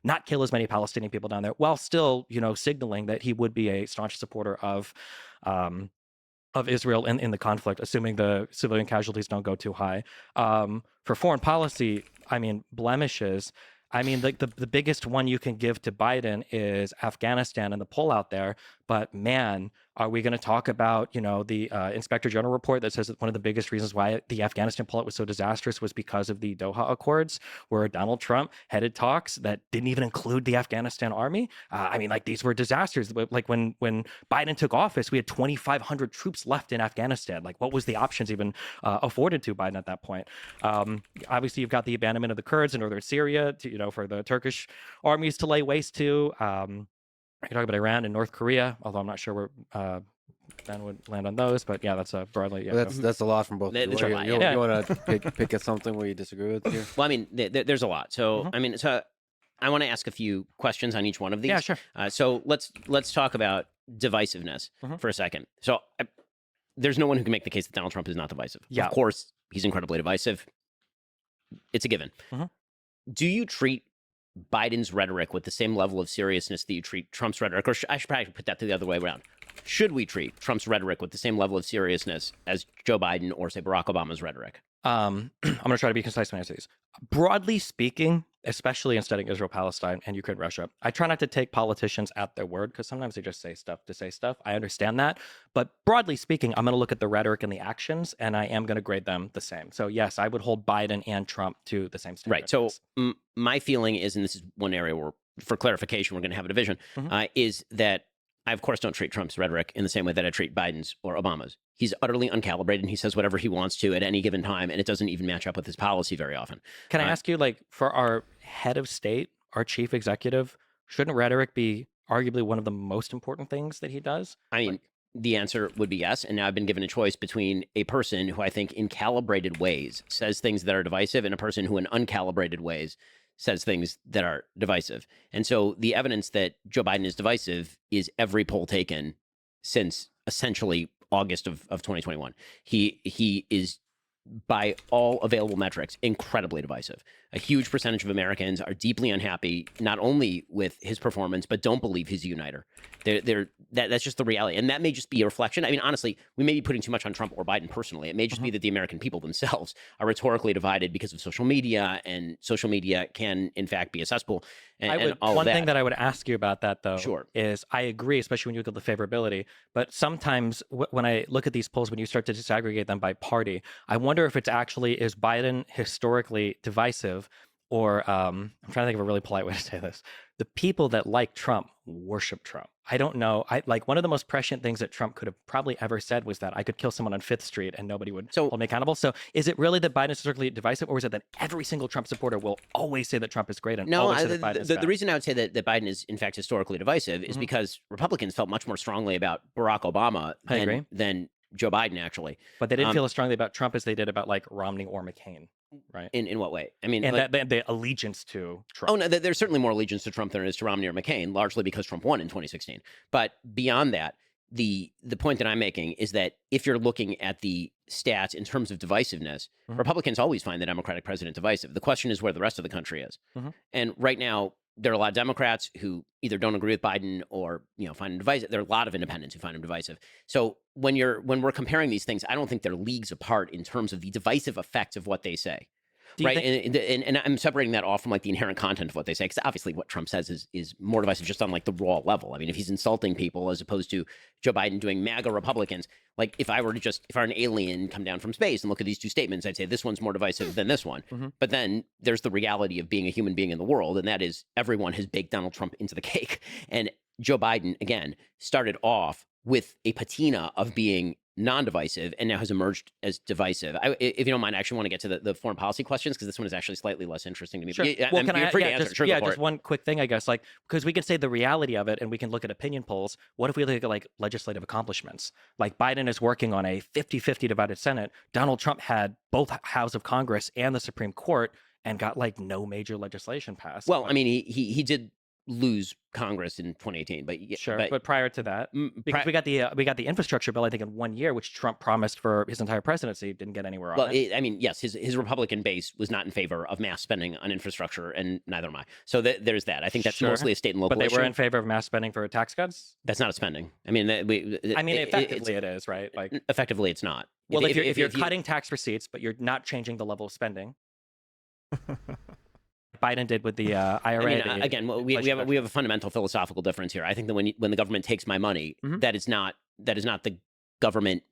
not kill as many Palestinian people down there, while still, signaling that he would be a staunch supporter of Israel in the conflict, assuming the civilian casualties don't go too high. For foreign policy, blemishes. The biggest one you can give to Biden is Afghanistan and the pullout there. But man, are we going to talk about, the Inspector General report that says that one of the biggest reasons why the Afghanistan pullout was so disastrous was because of the Doha Accords, where Donald Trump headed talks that didn't even include the Afghanistan army. These were disasters. Like when Biden took office, we had 2,500 troops left in Afghanistan. Like, what was the options even afforded to Biden at that point? Obviously, you've got the abandonment of the Kurds in northern Syria, for the Turkish armies to lay waste to. I can talk about Iran and North Korea, although I'm not sure where Ben would land on those. But yeah, that's broadly. Yeah, that's a lot from both. You want to pick at something where you disagree with here? Well, there's a lot. So so I want to ask a few questions on each one of these. Yeah, sure. So let's talk about divisiveness for a second. So there's no one who can make the case that Donald Trump is not divisive. Yeah. Of course, he's incredibly divisive. It's a given. Do you treat Biden's rhetoric with the same level of seriousness that you treat Trump's rhetoric? Or I should probably put that the other way around. Should we treat Trump's rhetoric with the same level of seriousness as Joe Biden or, say, Barack Obama's rhetoric? I'm going to try to be concise when I answer these. Broadly speaking, especially in studying Israel, Palestine, and Ukraine, Russia, I try not to take politicians at their word because sometimes they just say stuff to say stuff. I understand that. But broadly speaking, I'm going to look at the rhetoric and the actions, and I am going to grade them the same. So yes, I would hold Biden and Trump to the same standard. Right. So my feeling is, and this is one area where, for clarification, we're going to have a division, is that I, of course, don't treat Trump's rhetoric in the same way that I treat Biden's or Obama's. He's utterly uncalibrated, and he says whatever he wants to at any given time, and it doesn't even match up with his policy very often. Can I ask you, like, for our head of state, our chief executive, shouldn't rhetoric be arguably one of the most important things that he does? I mean, the answer would be yes. And now I've been given a choice between a person who I think in calibrated ways says things that are divisive and a person who in uncalibrated ways says things that are divisive. And so the evidence that Joe Biden is divisive is every poll taken since essentially August of 2021. He is, by all available metrics, incredibly divisive. A huge percentage of Americans are deeply unhappy, not only with his performance, but don't believe he's a uniter. That's just the reality. And that may just be a reflection. I mean, honestly, we may be putting too much on Trump or Biden personally. It may just be that the American people themselves are rhetorically divided because of social media, and social media can, in fact, be a cesspool. And all one of that. thing that I would ask you about that, though, Sure. is I agree, especially when you look at the favorability. But sometimes when I look at these polls, when you start to disaggregate them by party, I wonder if it's actually, is Biden historically divisive, or I'm trying to think of a really polite way to say this. The people that like Trump worship Trump. I don't know. Like, one of the most prescient things that Trump could have probably ever said was that I could kill someone on Fifth Street and nobody would hold me accountable. So is it really that Biden is historically divisive, or is it that every single Trump supporter will always say that Trump is great and always say that Biden is bad? The reason I would say that Biden is, in fact, historically divisive is because Republicans felt much more strongly about Barack Obama than Joe Biden, actually. But they didn't feel as strongly about Trump as they did about, like, Romney or McCain, right? In what way? I mean, and like, the allegiance to Trump. Oh, no, there's certainly more allegiance to Trump than there is to Romney or McCain, largely because Trump won in 2016. But beyond that, the point that I'm making is that if you're looking at the stats in terms of divisiveness, Republicans always find the Democratic president divisive. The question is where the rest of the country is. And right now, there are a lot of Democrats who either don't agree with Biden or, find him divisive. There are a lot of independents who find him divisive. So when we're comparing these things, I don't think they're leagues apart in terms of the divisive effects of what they say. Right. And I'm separating that off from, like, the inherent content of what they say, because obviously what Trump says is more divisive just on, like, the raw level. I mean, if he's insulting people as opposed to Joe Biden doing MAGA Republicans, like, if I were an alien come down from space and look at these two statements, I'd say this one's more divisive than this one. But then there's the reality of being a human being in the world, and that is everyone has baked Donald Trump into the cake. And Joe Biden, again, started off with a patina of being non-divisive and now has emerged as divisive. If you don't mind, I actually want to get to the foreign policy questions, because this one is actually slightly less interesting to me. Sure. Well, you're free to answer. Just one quick thing, I guess, like, because we can say the reality of it and we can look at opinion polls. What if we look at, like, legislative accomplishments? Like, Biden is working on a 50-50 divided Senate. Donald Trump had both houses of Congress and the Supreme Court and got, like, no major legislation passed. Well, I mean, he did lose Congress in 2018, but prior to that, because we got the infrastructure bill, I think, in 1 year, which Trump promised for his entire presidency, didn't get anywhere on it. I mean, yes, his Republican base was not in favor of mass spending on infrastructure, and neither am I. So there's that. I think that's mostly a state and local issue. But they were in issue. favor of mass spending for tax cuts? That's not a spending. I mean, effectively it is, right? Like, effectively, it's not. Well, if you're cutting tax receipts, but you're not changing the level of spending. Biden did with the IRA. I mean, again, we have a fundamental philosophical difference here. I think that when the government takes my money, that is not the government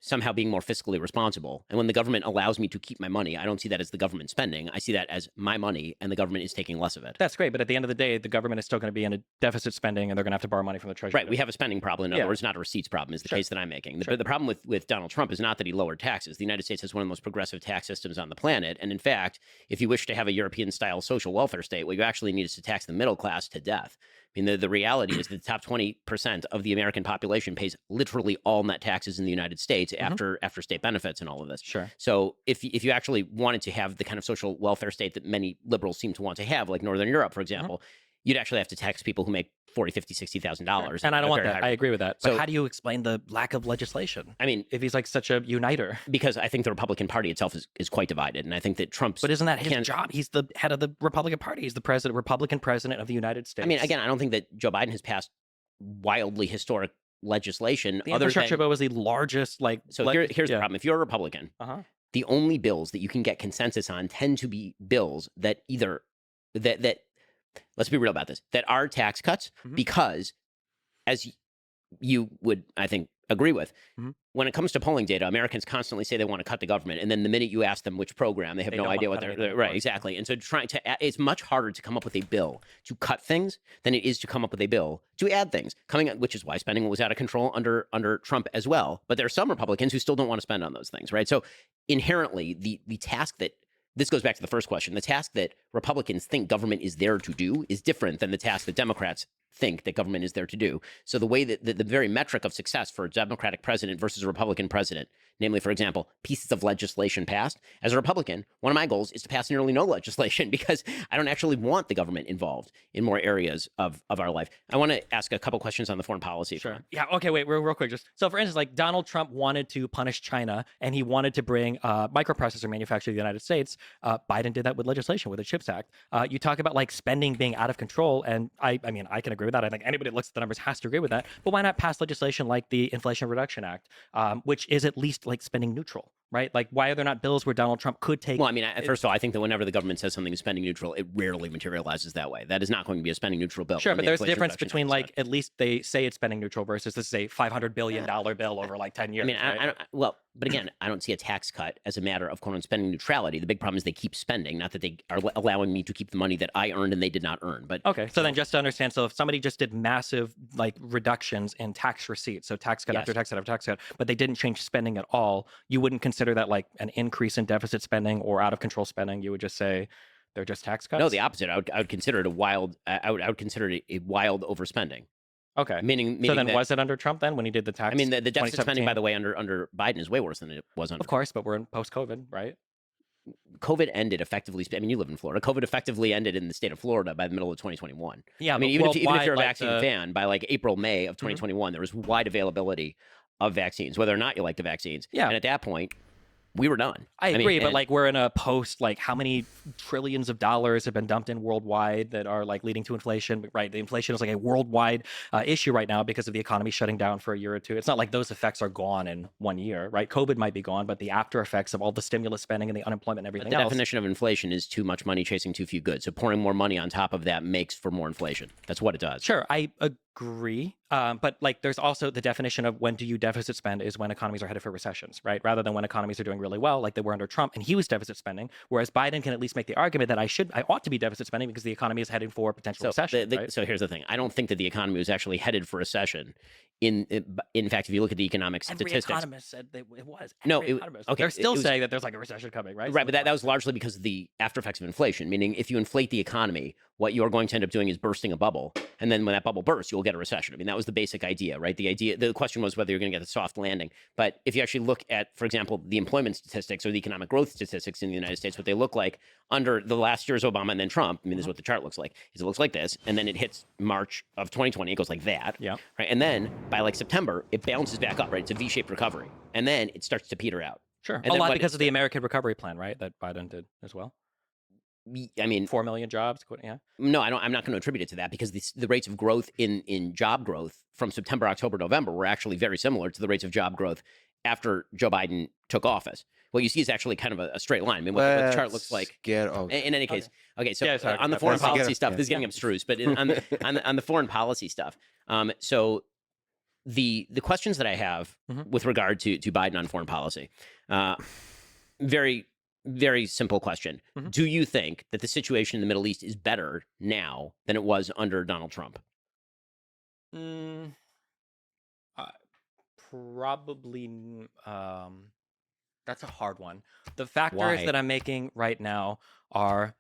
somehow being more fiscally responsible. And when the government allows me to keep my money, I don't see that as the government spending. I see that as my money, and the government is taking less of it. That's great, but at the end of the day, the government is still going to be in a deficit spending, and they're going to have to borrow money from the Treasury. Right, we have a spending problem. In other words, not a receipts problem, is the case that I'm making. The problem with Donald Trump is not that he lowered taxes. The United States has one of the most progressive tax systems on the planet. And in fact, if you wish to have a European-style social welfare state, what you actually need is to tax the middle class to death. I mean, the reality is that the top 20% of the American population pays literally all net taxes in the United States after state benefits and all of this. Sure. So if you actually wanted to have the kind of social welfare state that many liberals seem to want to have, like Northern Europe, for example, you'd actually have to tax people who make $40,000, $50,000, $60,000. And I don't want that. I agree with that. But So- how do you explain the lack of legislation? I mean, If he's, like, such a uniter. because I think the Republican Party itself is quite divided, and I think that Trump's. But isn't that his job? He's the head of the Republican Party. He's the Republican president of the United States. I mean, again, I don't think that Joe Biden has passed wildly historic legislation. the infrastructure bill was the largest, like. So here's the problem: if you're a Republican, the only bills that you can get consensus on tend to be bills that either that let's be real about this, that are tax cuts, because as you would, I think, agree with. Mhm. When it comes to polling data, Americans constantly say they want to cut the government, and then the minute you ask them which program, they have They no don't idea wanna what cut they're anything, of right. course. Exactly, and so it's much harder to come up with a bill to cut things than it is to come up with a bill to add things. Which is why spending was out of control under Trump as well. But there are some Republicans who still don't want to spend on those things, right? So inherently, the task that this goes back to the first question. The task that Republicans think government is there to do is different than the task that Democrats think that government is there to do. So the way that the very metric of success for a Democratic president versus a Republican president, namely, for example, pieces of legislation passed, as a Republican, one of my goals is to pass nearly no legislation because I don't actually want the government involved in more areas of our life. I want to ask a couple questions on the foreign policy front. Yeah. Okay. Wait. Real quick. Just so, for instance, like Donald Trump wanted to punish China, and he wanted to bring microprocessor manufacturing to the United States. Biden did that with legislation, with the CHIPS Act. You talk about like spending being out of control, and I mean, I can agree with that. I think anybody that looks at the numbers has to agree with that. But why not pass legislation like the Inflation Reduction Act, which is at least like spending neutral? Right? Like, why are there not bills where Donald Trump could take? Well, I mean, first of all, I think that whenever the government says something is spending neutral, it rarely materializes that way. That is not going to be a spending neutral bill. Sure, on but the there's a Inflation difference Reduction between Act like side. at least they say it's spending neutral versus this is a $500 billion bill over like 10 years. I mean, right? but again, I don't see a tax cut as a matter of quote unquote spending neutrality. The big problem is they keep spending, not that they are allowing me to keep the money that I earned and they did not earn. But okay, so then just to understand, so if somebody just did massive like reductions in tax receipts, so tax cut after Yes. tax cut after tax cut, but they didn't change spending at all, you wouldn't consider that like an increase in deficit spending or out of control spending. You would just say they're just tax cuts. no, the opposite. I would consider it a wild. I would consider it a wild overspending. Okay. Meaning So then, that, was it under Trump then when he did the tax? I mean, the deficit spending, 2017? by the way, under Biden is way worse than it was under. Of course, but we're in post-COVID, right? COVID ended effectively. I mean, you live in Florida. COVID effectively ended in the state of Florida by the middle of 2021. Yeah, I mean, but even if you're a like vaccine fan, by like April, May of 2021, there was wide availability of vaccines, whether or not you like the vaccines. Yeah. And at that point, we were done. I agree, but and- like we're in a post, like how many trillions of dollars have been dumped in worldwide that are like leading to inflation, right? The inflation is like a worldwide issue right now because of the economy shutting down for a year or two. It's not like those effects are gone in 1 year, right? COVID might be gone, but the after effects of all the stimulus spending and the unemployment and everything the else. definition of inflation is too much money chasing too few goods. So pouring more money on top of that makes for more inflation. That's what it does. Sure, I agree. But like there's also the definition of when do you deficit spend is when economies are headed for recessions, right? Rather than when economies are doing really well, like they were under Trump and he was deficit spending. Whereas Biden can at least make the argument that I ought to be deficit spending because the economy is heading for potential recession. Right? So here's the thing. I don't think that the economy was actually headed for recession. In fact, if you look at the economic Every statistics, economist said that it was. No, Every it- economist. okay, They're still it was- saying that there's like a recession coming, right? right, but that was largely because of the after effects of inflation. Meaning, if you inflate the economy, what you're going to end up doing is bursting a bubble, and then when that bubble bursts, you'll get a recession. I mean, that was the basic idea, right? The question was whether you're going to get a soft landing. But if you actually look at, for example, the employment statistics or the economic growth statistics in the United States, what they look like under the last year's Obama and then Trump. I mean, this is what the chart looks like. Is it looks like this, and then it hits March of 2020. It goes like that. Yeah. Right, and then by like September, it bounces back up. Right, it's a V-shaped recovery, and then it starts to peter out. Sure. And A then lot what because it's- of the American Recovery Plan, right? That Biden did as well. I mean, 4 million jobs. Yeah. no, I'm not going to attribute it to that because the rates of growth in job growth from September, October, November were actually very similar to the rates of job growth after Joe Biden took office. What you see is actually kind of a straight line. I mean, what the chart looks like. In any case, okay. So Yeah, sorry. on the foreign policy stuff, this is getting abstruse, but on the foreign policy stuff, so the questions that I have with regard to Biden on foreign policy, very, very simple question. Do you think that the situation in the Middle East is better now than it was under Donald Trump? Probably. That's a hard one. The factors Why? that I'm making right now are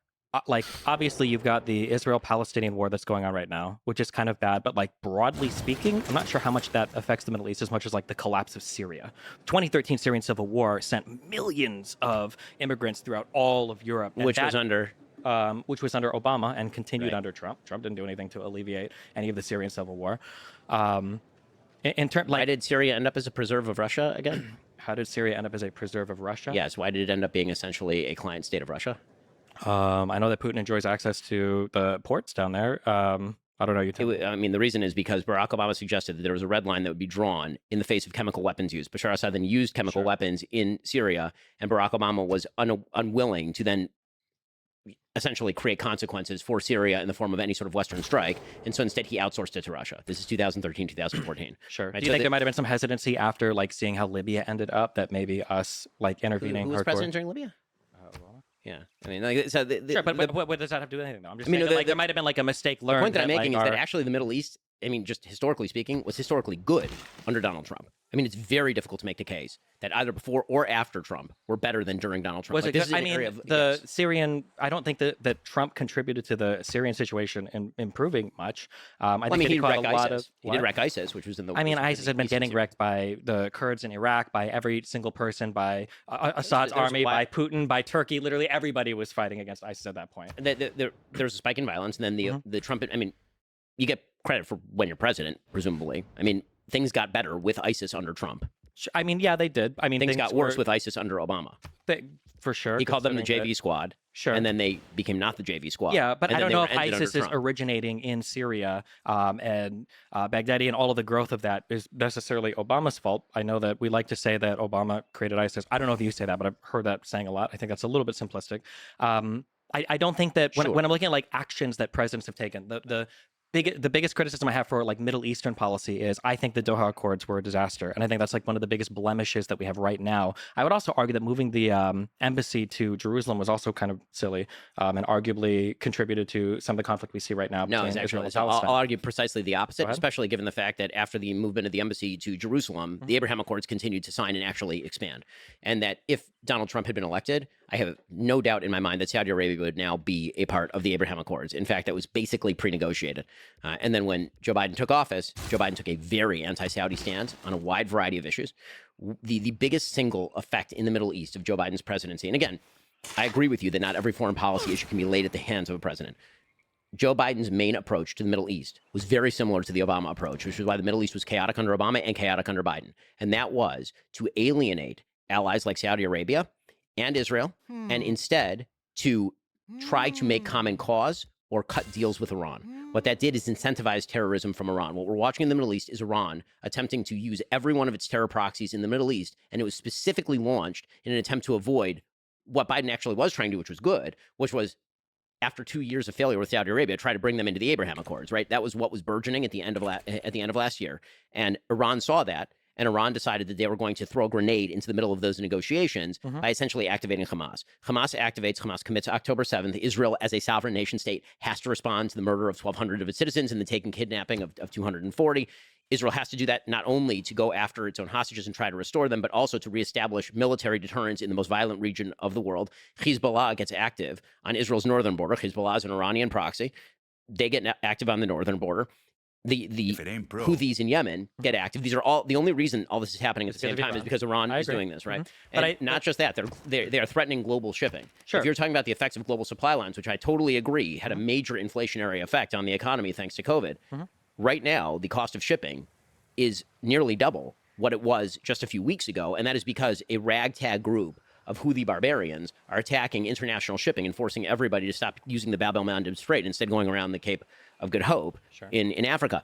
like obviously you've got the Israel-Palestinian war that's going on right now, which is kind of bad. But like broadly speaking, I'm not sure how much that affects the Middle East as much as like the collapse of Syria. 2013 Syrian civil war sent millions of immigrants throughout all of Europe, and Which was under Obama and continued Right. under Trump. Trump didn't do anything to alleviate any of the Syrian civil war. In terms, why like, did Syria end up as a preserve of Russia again? how did Syria end up as a preserve of Russia? Yes. Why did it end up being essentially a client state of Russia? I know that Putin enjoys access to the ports down there. I don't know. You tell me. I mean, the reason is because Barack Obama suggested that there was a red line that would be drawn in the face of chemical weapons use. Bashar Assad then used chemical weapons in Syria, and Barack Obama was unwilling to then essentially create consequences for Syria in the form of any sort of Western strike. And so instead he outsourced it to Russia. This is 2013, 2014. Sure. Right? Do you think there might have been some hesitancy after like seeing how Libya ended up that maybe us like intervening? Who was hardcore? president during Libya? Yeah, I mean, like, so sure, but what does that have to do with anything? Though? I'm just I mean, saying, like, there might have been like a mistake learned. The point that I'm making like, is that actually the Middle East, I mean, just historically speaking, was historically good under Donald Trump. I mean, it's very difficult to make the case that either before or after Trump were better than during Donald Trump. Was like, it this good? is I an area mean, of, the yes. Syrian. I don't think that Trump contributed to the Syrian situation in improving much. I think he caught wrecked a lot ISIS. of. He did wreck ISIS, which was in the. I mean, was ISIS had been getting wrecked by the Kurds in Iraq, by every single person, by Assad's army, by Putin, by Turkey. Literally, everybody was fighting against ISIS at that point. There was a spike in violence, and then the Trump. I mean, you get credit for when you're president, presumably. I mean, things got better with ISIS under Trump. I mean, yeah, they did. I mean, things got worse with ISIS under Obama. For sure. He called them the JV squad. Sure. And then they became not the JV squad. Yeah, but I don't know if ISIS is Trump. originating in Syria and Baghdadi, and all of the growth of that is necessarily Obama's fault. I know that we like to say that Obama created ISIS. I don't know if you say that, but I've heard that saying a lot. I think that's a little bit simplistic. I don't think that when I'm looking at like actions that presidents have taken, the biggest criticism I have for like Middle Eastern policy is I think the Doha Accords were a disaster, and I think that's like one of the biggest blemishes that we have right now. I would also argue that moving the embassy to Jerusalem was also kind of silly, and arguably contributed to some of the conflict we see right now. No, between Israel and I'll Palestine. argue precisely the opposite, especially given the fact that after the movement of the embassy to Jerusalem, the Abraham Accords continued to sign and actually expand, and that if Donald Trump had been elected, I have no doubt in my mind that Saudi Arabia would now be a part of the Abraham Accords. In fact, that was basically pre-negotiated. And then when Joe Biden took office, Joe Biden took a very anti-Saudi stance on a wide variety of issues. The biggest single effect in the Middle East of Joe Biden's presidency, and again, I agree with you that not every foreign policy issue can be laid at the hands of a president. Joe Biden's main approach to the Middle East was very similar to the Obama approach, which is why the Middle East was chaotic under Obama and chaotic under Biden. And that was to alienate allies like Saudi Arabia and Israel, and instead to try to make common cause or cut deals with Iran. What that did is incentivize terrorism from Iran. What we're watching in the Middle East is Iran attempting to use every one of its terror proxies in the Middle East, and it was specifically launched in an attempt to avoid what Biden actually was trying to do, which was good, which was, after 2 years of failure with Saudi Arabia, try to bring them into the Abraham Accords, right? That was what was burgeoning at the end of last year. And Iran saw that, and Iran decided that they were going to throw a grenade into the middle of those negotiations by essentially activating Hamas. Hamas activates, Hamas commits October 7th. Israel, as a sovereign nation state, has to respond to the murder of 1,200 of its citizens and the taken kidnapping of 240. Israel has to do that not only to go after its own hostages and try to restore them, but also to reestablish military deterrence in the most violent region of the world. Hezbollah gets active on Israel's northern border. Hezbollah is an Iranian proxy. They get active on the northern border. The Houthis in Yemen get active. These are all the only reason all this is happening at the same time is because Iran is doing this, right? And not just that, they are threatening global shipping. Sure. If you're talking about the effects of global supply lines, which I totally agree had a major inflationary effect on the economy thanks to COVID, right now the cost of shipping is nearly double what it was just a few weeks ago, and that is because a ragtag group of Houthi barbarians are attacking international shipping and forcing everybody to stop using the Bab el-Mandeb Strait and instead going around the Cape of Good Hope in Africa.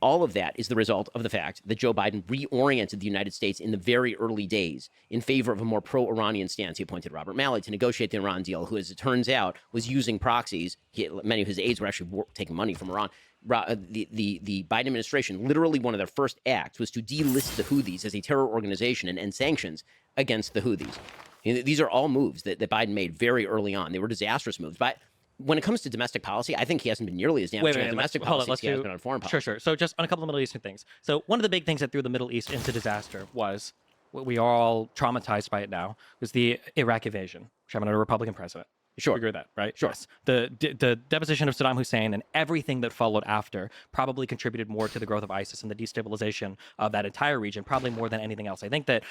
All of that is the result of the fact that Joe Biden reoriented the United States in the very early days in favor of a more pro-Iranian stance. He appointed Robert Malley to negotiate the Iran deal, who, as it turns out, was using proxies. Many of his aides were actually taking money from Iran. The Biden administration, literally one of their first acts was to delist the Houthis as a terror organization and end sanctions against the Houthis. These are all moves that Biden made very early on. They were disastrous moves. But when it comes to domestic policy, I think he hasn't been nearly as damaging on domestic policy as he has been on foreign policy. Sure. So just on a couple of Middle Eastern things. So one of the big things that threw the Middle East into disaster was, what we are all traumatized by it now, was the Iraq invasion, which happened under a Republican president. Sure. You agree with that, right? Sure. Yes. The deposition of Saddam Hussein and everything that followed after probably contributed more to the growth of ISIS and the destabilization of that entire region, probably more than anything else. I think that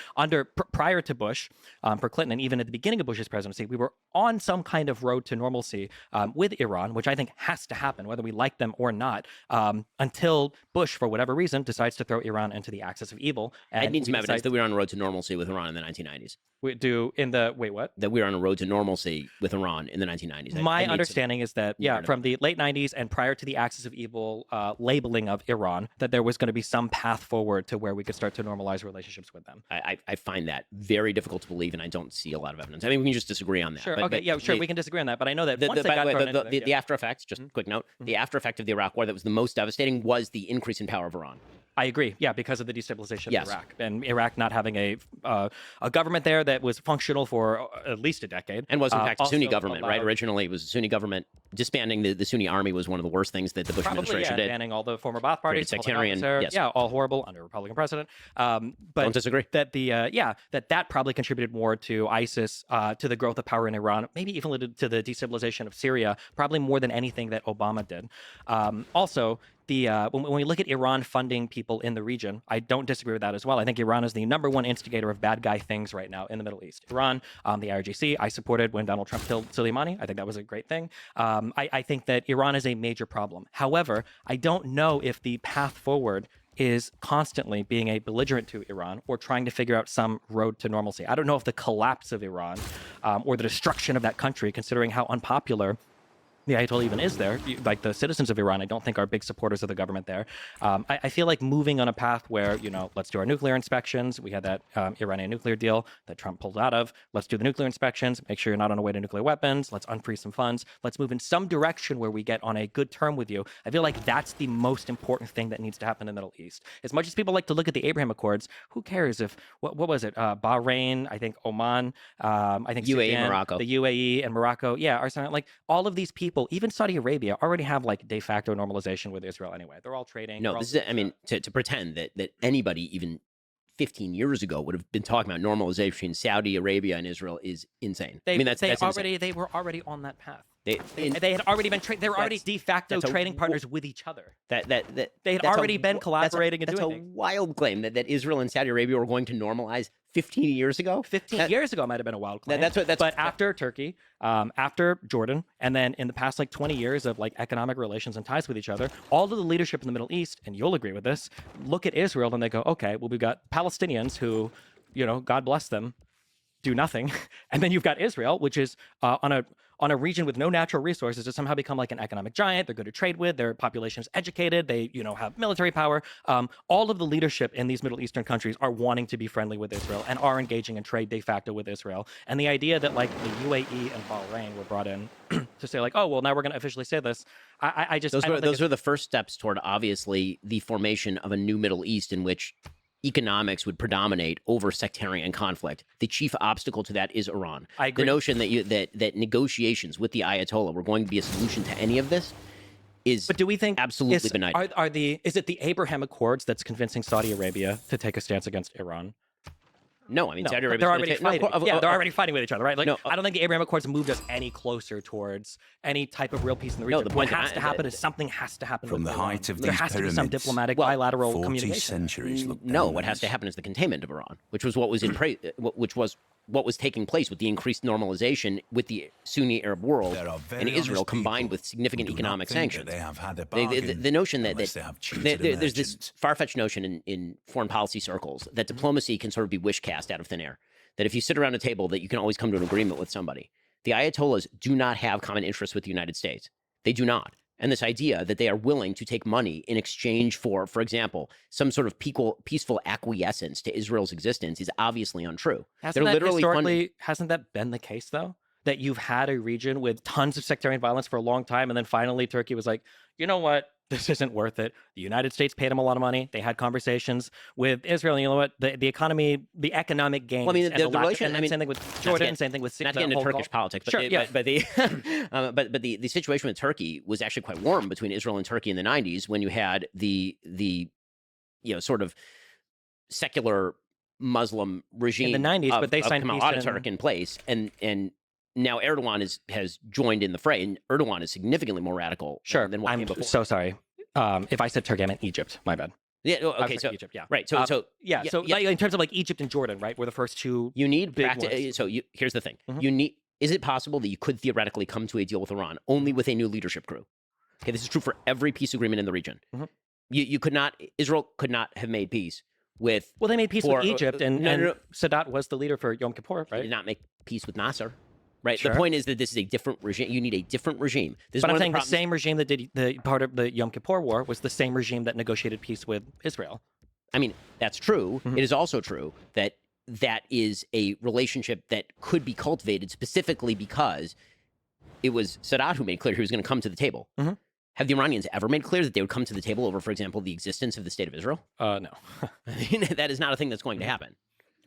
prior to Bush, for Clinton, and even at the beginning of Bush's presidency, we were on some kind of road to normalcy with Iran, which I think has to happen, whether we like them or not, until Bush, for whatever reason, decides to throw Iran into the axis of evil. And I need some evidence that we were on a road to normalcy with Iran in the 1990s. We do in the, wait, what? That we were on a road to normalcy with Iran Iran in the 1990s. My understanding is that, from the late 90s and prior to the Axis of Evil labeling of Iran, that there was going to be some path forward to where we could start to normalize relationships with them. I find that very difficult to believe, and I don't see a lot of evidence. I mean, we can just disagree on that. Sure. But we can disagree on that. But I know that once they got thrown into the after effects, just a quick note, the after effect of the Iraq War that was the most devastating was the increase in power of Iran. I agree. Yeah, because of the destabilization of Iraq and Iraq not having a government there that was functional for at least a decade, and was in fact a Sunni government, right? Originally, it was a Sunni government. Disbanding the Sunni army was one of the worst things that the Bush administration did. Banning all the former Ba'ath parties, sectarian, all horrible under a Republican president. But don't disagree that that probably contributed more to ISIS, to the growth of power in Iran, maybe even to the destabilization of Syria, probably more than anything that Obama did. Also. When we look at Iran funding people in the region, I don't disagree with that as well. I think Iran is the #1 instigator of bad guy things right now in the Middle East. Iran, the IRGC, I supported when Donald Trump killed Soleimani. I think that was a great thing. I think that Iran is a major problem. However, I don't know if the path forward is constantly being a belligerent to Iran or trying to figure out some road to normalcy. I don't know if the collapse of Iran or the destruction of that country, considering how unpopular the Ayatollah even is there. Like the citizens of Iran, I don't think are big supporters of the government there. I feel like moving on a path where, let's do our nuclear inspections. We had that Iranian nuclear deal that Trump pulled out of. Let's do the nuclear inspections. Make sure you're not on a way to nuclear weapons. Let's unfreeze some funds. Let's move in some direction where we get on a good term with you. I feel like that's the most important thing that needs to happen in the Middle East. As much as people like to look at the Abraham Accords, who cares if, what was it? Bahrain, I think Oman, I think UAE, Sudan, Morocco. The UAE and Morocco, are saying like all of these people, even Saudi Arabia, already have like de facto normalization with Israel anyway. They're all trading. No, this is, I mean, to pretend that anybody even 15 years ago would have been talking about normalization between Saudi Arabia and Israel is insane. They were already on that path. They had already been they were already de facto trading partners with each other. They had already been collaborating and doing things. That's a wild claim that Israel and Saudi Arabia were going to normalize 15 years ago. 15 years ago might have been a wild claim. But after Turkey, after Jordan, and then in the past like 20 years of like economic relations and ties with each other, all of the leadership in the Middle East, and you'll agree with this, look at Israel and they go, okay, well, we've got Palestinians who, God bless them, do nothing. And then you've got Israel, which is on a region with no natural resources to somehow become like an economic giant. They're good to trade with. Their population is educated. They, have military power. All of the leadership in these Middle Eastern countries are wanting to be friendly with Israel and are engaging in trade de facto with Israel. And the idea that like the UAE and Bahrain were brought in to say like, oh, well, now we're going to officially say this. Those were the first steps toward obviously the formation of a new Middle East in which economics would predominate over sectarian conflict. The chief obstacle to that is Iran. I agree. The notion that negotiations with the Ayatollah were going to be a solution to any of this is, but do we think absolutely benighted. Is it the Abraham Accords that's convincing Saudi Arabia to take a stance against Iran? No, I mean, Saudi Arabia. They're already fighting. They're already fighting with each other, right? Like, no, I don't think the Abraham Accords moved us any closer towards any type of real peace in the region. No, what has to happen is something has to happen from with the Iran. height of there these has pyramids. To be some diplomatic bilateral 40 communication. Centuries no, what has to happen is the containment of Iran, which was what was what was taking place with the increased normalization with the Sunni Arab world and Israel, combined with significant economic sanctions. The notion that there's this far-fetched notion in foreign policy circles that diplomacy can sort of be wish cast out of thin air. That if you sit around a table, that you can always come to an agreement with somebody. The Ayatollahs do not have common interests with the United States. They do not. And this idea that they are willing to take money in exchange for example, some sort of peaceful acquiescence to Israel's existence is obviously untrue. Hasn't that been the case, though? That you've had a region with tons of sectarian violence for a long time, and then finally Turkey was like, you know what? This isn't worth it. The United States paid them a lot of money. They had conversations with Israel. And you know what? The economy, the economic gains. Well, I mean, the relation. Same thing with Jordan. Same thing with not to get into Turkish politics, but sure, but the situation with Turkey was actually quite warm between Israel and Turkey in the 90s when you had the sort of secular Muslim regime in the 90s, but they signed Kemal Ataturk in place, and now Erdogan has joined in the fray, and Erdogan is significantly more radical than what came before. So sorry. If I said Turkey, I meant Egypt. My bad. Yeah. Okay. So Egypt. Yeah. Right. So like, in terms of like Egypt and Jordan, right, were the first two. You need big here's the thing. You need. Is it possible that you could theoretically come to a deal with Iran only with a new leadership crew? Okay. This is true for every peace agreement in the region. You could not. Israel could not have made peace with. Well, they made peace with Egypt, and Sadat was the leader for Yom Kippur, right? They did not make peace with Nasser. right? Sure. The point is that this is a different regime. You need a different regime. This But is I'm one saying of the same regime that did the part of the Yom Kippur War was the same regime that negotiated peace with Israel. I mean, that's true. Mhm. It is also true that that is a relationship that could be cultivated specifically because it was Sadat who made clear he was going to come to the table. Mhm. Have the Iranians ever made clear that they would come to the table over, for example, the existence of the state of Israel? No. I mean, that is not a thing that's going to happen.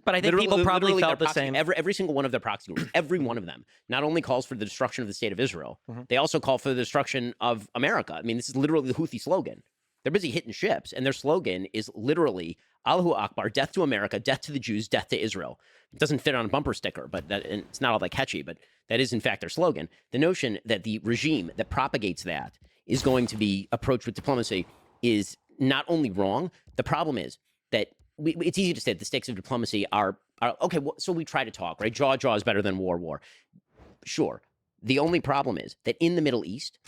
But I think people probably Literally, felt their the proxy- same. Every single one of their proxy groups, every one of them, not only calls for the destruction of the state of Israel, Mhm. they also call for the destruction of America. I mean, this is literally the Houthi slogan. They're busy hitting ships, and their slogan is literally Allahu Akbar, death to America, death to the Jews, death to Israel. It doesn't fit on a bumper sticker, but and it's not all that catchy, but that is in fact their slogan. The notion that the regime that propagates that is going to be approached with diplomacy is not only wrong. The problem is that it's easy to say that the stakes of diplomacy are okay. Well, so we try to talk, right? Jaw is better than war. Sure. The only problem is that in the Middle East,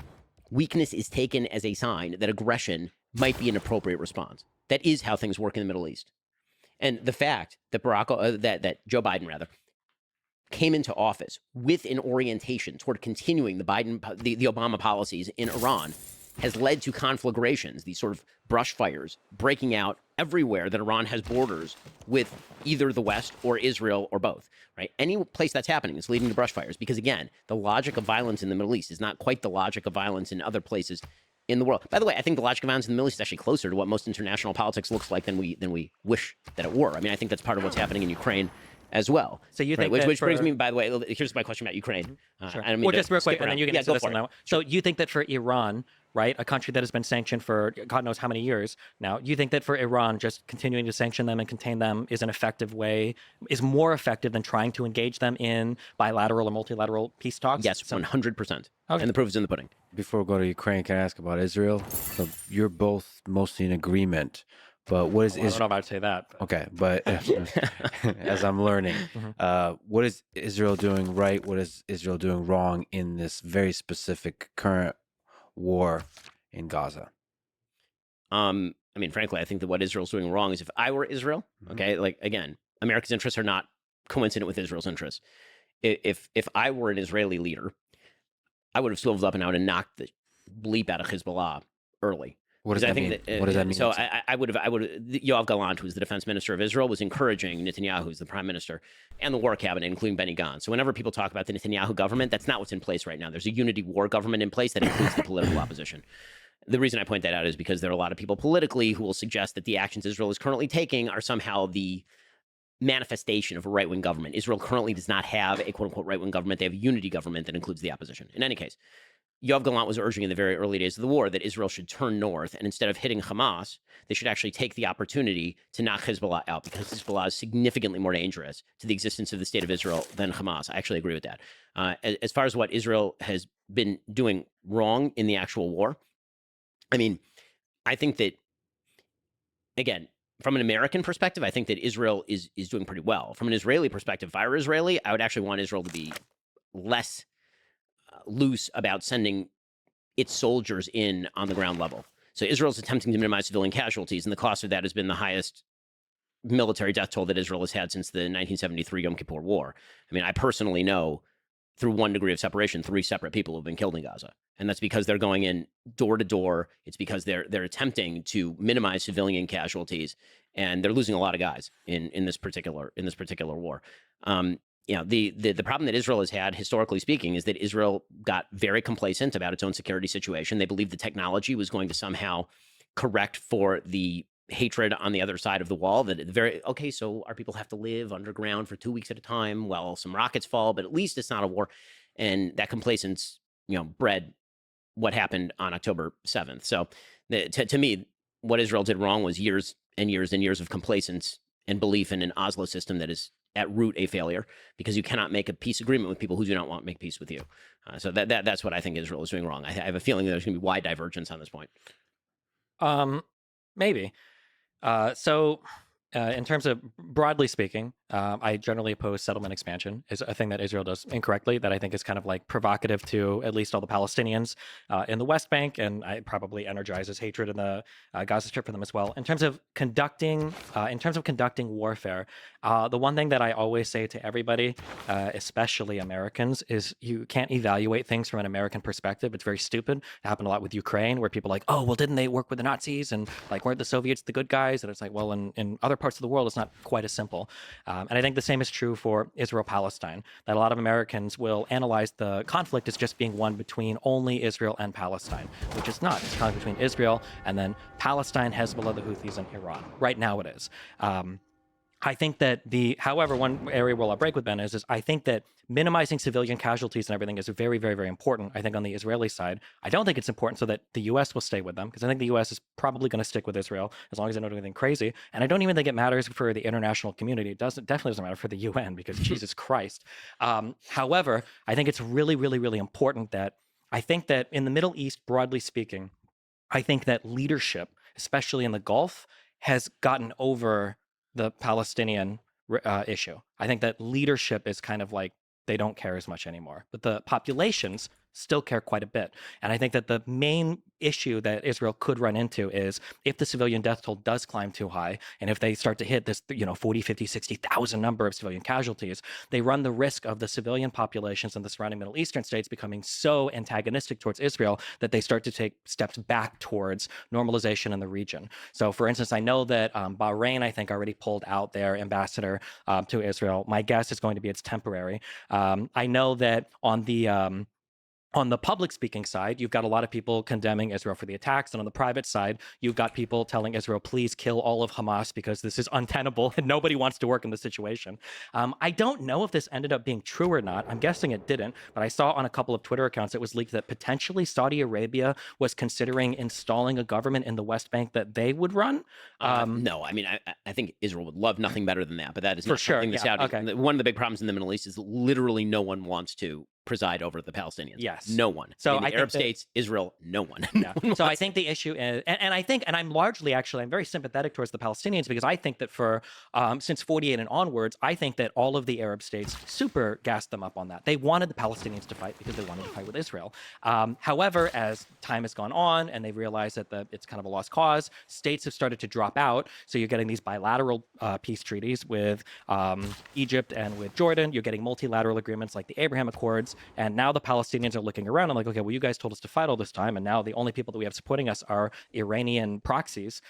weakness is taken as a sign that aggression might be an appropriate response. That is how things work in the Middle East. And the fact that that Joe Biden came into office with an orientation toward continuing the Obama policies in Iran has led to conflagrations, these sort of brush fires breaking out everywhere that Iran has borders with either the West or Israel or both, right? Any place that's happening is leading to brush fires because, again, the logic of violence in the Middle East is not quite the logic of violence in other places in the world. By the way, I think the logic of violence in the Middle East is actually closer to what most international politics looks like than we wish that it were. I mean, I think that's part of what's happening in Ukraine as well. So you think which that brings me, by the way, here's my question about Ukraine. Sure. I don't mean Well, to just real quick, skip and then around. you can Yeah, answer go this for one it. now. So you think that for Iran, right, a country that has been sanctioned for God knows how many years now, you think that for Iran, just continuing to sanction them and contain them is an effective way, is more effective than trying to engage them in bilateral or multilateral peace talks? Yes, 100%. Okay. And the proof is in the pudding. Before we go to Ukraine, can I ask about Israel? So you're both mostly in agreement, but what is Well, I don't know Israel? if I'd say that. But... Okay, but as I'm learning, what is Israel doing right? What is Israel doing wrong in this very specific current war in Gaza? I mean, frankly, I think that what Israel's doing wrong is if I were Israel, okay, like again, America's interests are not coincident with Israel's interests. If I were an Israeli leader, I would have swiveled up and out and knocked the bleep out of Hezbollah early. What does that mean? What does that mean? So I would have. Yoav Gallant, who's the defense minister of Israel, was encouraging Netanyahu, who's the prime minister, and the war cabinet, including Benny Gantz. So whenever people talk about the Netanyahu government, that's not what's in place right now. There's a unity war government in place that includes the political opposition. The reason I point that out is because there are a lot of people politically who will suggest that the actions Israel is currently taking are somehow the manifestation of a right-wing government. Israel currently does not have a quote-unquote right-wing government. They have a unity government that includes the opposition. In any case, Yoav Gallant was urging in the very early days of the war that Israel should turn north, and instead of hitting Hamas, they should actually take the opportunity to knock Hezbollah out, because Hezbollah is significantly more dangerous to the existence of the state of Israel than Hamas. I actually agree with that. As far as what Israel has been doing wrong in the actual war, I mean, I think that, again, from an American perspective, I think that Israel is doing pretty well. From an Israeli perspective, if I were Israeli, I would actually want Israel to be less loose about sending its soldiers in on the ground level. So Israel's attempting to minimize civilian casualties, and the cost of that has been the highest military death toll that Israel has had since the 1973 Yom Kippur War. I mean, I personally know, through 1 degree of separation, 3 separate people have been killed in Gaza. And that's because they're going in door to door. It's because they're attempting to minimize civilian casualties, and they're losing a lot of guys in this particular war. The problem that Israel has had, historically speaking, is that Israel got very complacent about its own security situation. They believed the technology was going to somehow correct for the hatred on the other side of the wall. So our people have to live underground for 2 weeks at a time while some rockets fall, but at least it's not a war. And that complacence, bred what happened on October 7th. So to me, what Israel did wrong was years and years and years of complacence and belief in an Oslo system that is at root a failure, because you cannot make a peace agreement with people who do not want to make peace with you. So that's what I think Israel is doing wrong. I have a feeling there's going to be wide divergence on this point. Maybe. In terms of broadly speaking, I generally oppose settlement expansion. Is a thing that Israel does incorrectly that I think is kind of like provocative to at least all the Palestinians in the West Bank, and it probably energizes hatred in the Gaza Strip for them as well. In terms of conducting warfare, the one thing that I always say to everybody, especially Americans, is you can't evaluate things from an American perspective. It's very stupid. It happened a lot with Ukraine, where people are like, oh, well, didn't they work with the Nazis? And like, weren't the Soviets the good guys? And it's like, well, in other parts of the world, it's not quite as simple. And I think the same is true for Israel-Palestine, that a lot of Americans will analyze the conflict as just being one between only Israel and Palestine, which is not. It's a conflict between Israel and then Palestine, Hezbollah, the Houthis, and Iran. Right now it is. I think that however, one area where I'll break with Ben is I think that minimizing civilian casualties and everything is very, very, very important. I think on the Israeli side, I don't think it's important so that the U.S. will stay with them, because I think the U.S. is probably going to stick with Israel as long as they don't do anything crazy. And I don't even think it matters for the international community. It definitely doesn't matter for the UN, because Jesus Christ. However, I think it's really, really, really important that I think that in the Middle East, broadly speaking, I think that leadership, especially in the Gulf, has gotten over the Palestinian issue. I think that leadership is kind of like they don't care as much anymore, but the populations still care quite a bit. And I think that the main issue that Israel could run into is if the civilian death toll does climb too high, and if they start to hit this 40, 50, 60,000 number of civilian casualties, they run the risk of the civilian populations in the surrounding Middle Eastern states becoming so antagonistic towards Israel that they start to take steps back towards normalization in the region. So for instance, I know that Bahrain, I think, already pulled out their ambassador to Israel. My guess is going to be it's temporary. I know that on the public speaking side, you've got a lot of people condemning Israel for the attacks. And on the private side, you've got people telling Israel, please kill all of Hamas because this is untenable and nobody wants to work in this situation. I don't know if this ended up being true or not. I'm guessing it didn't, but I saw on a couple of Twitter accounts it was leaked that potentially Saudi Arabia was considering installing a government in the West Bank that they would run. No, I mean, I think Israel would love nothing better than that, but that is For not sure, something the yeah, Saudis. okay. One of the big problems in the Middle East is literally no one wants to preside over the Palestinians. Yes. No one. So in the I think Arab that- states, Israel, no one. Yeah. No one So I wants- think the issue is, and I think, and I'm largely actually, I'm very sympathetic towards the Palestinians, because I think that for, since 48 and onwards, I think that all of the Arab states super gassed them up on that. They wanted the Palestinians to fight because they wanted to fight with Israel. However, as time has gone on and they realized that it's kind of a lost cause, states have started to drop out. So you're getting these bilateral peace treaties with Egypt and with Jordan. You're getting multilateral agreements like the Abraham Accords. And now the Palestinians are looking around and like, okay, well, you guys told us to fight all this time, and now the only people that we have supporting us are Iranian proxies.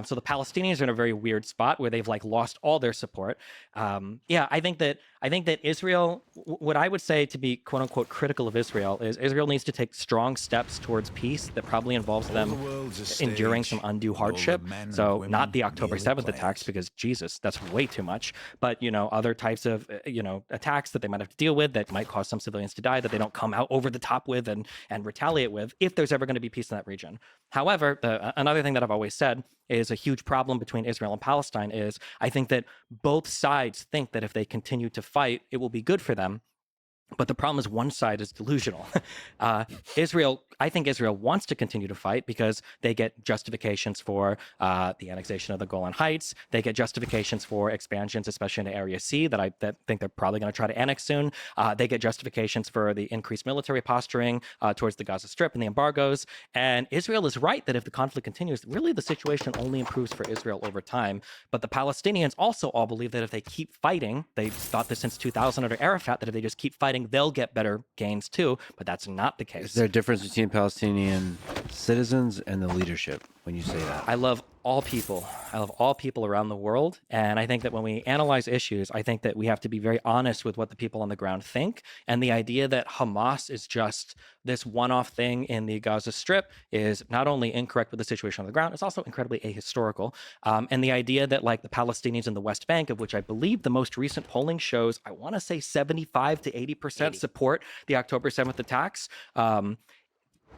So the Palestinians are in a very weird spot where they've like lost all their support. Yeah, I think that Israel, what I would say to be quote unquote critical of Israel is Israel needs to take strong steps towards peace that probably involves them enduring some undue hardship. So not the October 7th attacks, because Jesus, that's way too much. But other types of attacks that they might have to deal with that might cause some civilians to die that they don't come out over the top with and retaliate with if there's ever going to be peace in that region. However, another thing that I've always said is a huge problem between Israel and Palestine is I think that both sides think that if they continue to fight, it will be good for them. But the problem is one side is delusional. I think Israel wants to continue to fight because they get justifications for the annexation of the Golan Heights. They get justifications for expansions, especially into Area C, that I think they're probably going to try to annex soon. They get justifications for the increased military posturing towards the Gaza Strip and the embargoes. And Israel is right that if the conflict continues, really the situation only improves for Israel over time. But the Palestinians also all believe that if they keep fighting, they've thought this since 2000 under Arafat, that if they just keep fighting, they'll get better gains too, but that's not the case. Is there a difference between Palestinian citizens and the leadership when you say that? I love all people. I love all people around the world. And I think that when we analyze issues, I think that we have to be very honest with what the people on the ground think. And the idea that Hamas is just this one-off thing in the Gaza Strip is not only incorrect with the situation on the ground, it's also incredibly ahistorical. And the idea that like the Palestinians in the West Bank, of which I believe the most recent polling shows, I want to say 75 to 80% support the October 7th attacks.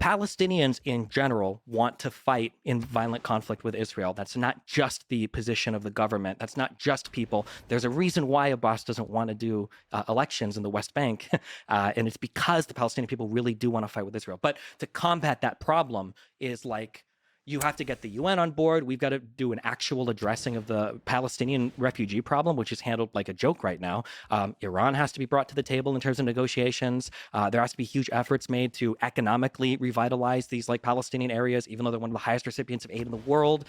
Palestinians in general want to fight in violent conflict with Israel. That's not just the position of the government. That's not just people. There's a reason why Abbas doesn't want to do elections in the West Bank. And it's because the Palestinian people really do want to fight with Israel. But to combat that problem is like, You have to get the UN on board. We've got to do an actual addressing of the Palestinian refugee problem, which is handled like a joke right now. Iran has to be brought to the table in terms of negotiations. There has to be huge efforts made to economically revitalize these like Palestinian areas, even though they're one of the highest recipients of aid in the world.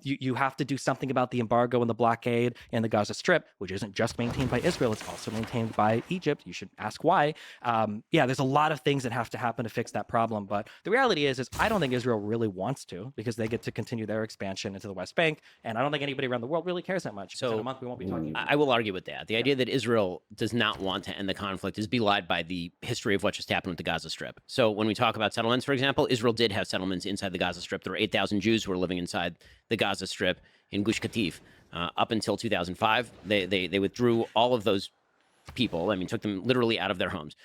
You have to do something about the embargo and the blockade in the Gaza Strip, which isn't just maintained by Israel, it's also maintained by Egypt. You should ask why. There's a lot of things that have to happen to fix that problem. But the reality is I don't think Israel really wants to, because they get to continue their expansion into the West Bank, and I don't think anybody around the world really cares that much. So in a month we won't be talking about I will argue with that. The idea that Israel does not want to end the conflict is belied by the history of what just happened with the Gaza Strip. So when we talk about settlements, for example, Israel did have settlements inside the Gaza Strip. There were 8,000 Jews who were living inside the Gaza Strip in Gush Katif up until 2005. They withdrew all of those people. I mean, took them literally out of their homes.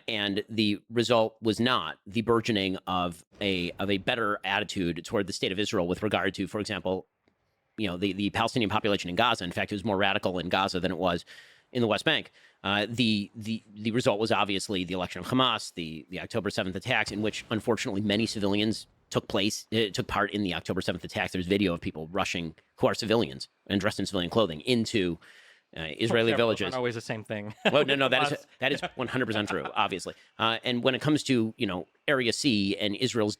And the result was not the burgeoning of a better attitude toward the state of Israel with regard to, for example, the Palestinian population in Gaza. In fact, it was more radical in Gaza than it was in the West Bank. The result was obviously the election of Hamas, the October 7th attacks, in which unfortunately many civilians took part in the October 7th attacks. There's video of people rushing who are civilians and dressed in civilian clothing into Israeli villages. Not always the same thing. Well, no, that is 100% true, obviously. And when it comes to Area C and Israel's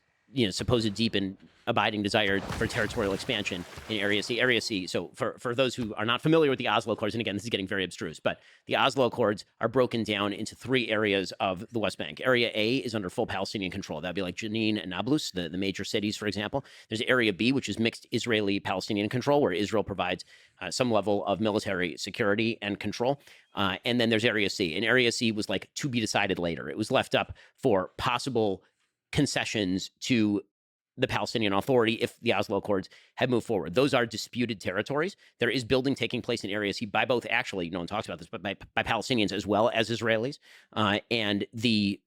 supposed deep and abiding desire for territorial expansion in Area C. So for those who are not familiar with the Oslo Accords, and again, this is getting very abstruse, but the Oslo Accords are broken down into 3 areas of the West Bank. Area A is under full Palestinian control. That'd be like Jenin and Nablus, the major cities, for example. There's Area B, which is mixed Israeli-Palestinian control, where Israel provides some level of military security and control. And then there's Area C. And Area C was like to be decided later. It was left up for possible concessions to the Palestinian Authority if the Oslo Accords had moved forward. Those are disputed territories. There is building taking place in Area C by both, actually, no one talks about this, but by Palestinians as well as Israelis. And the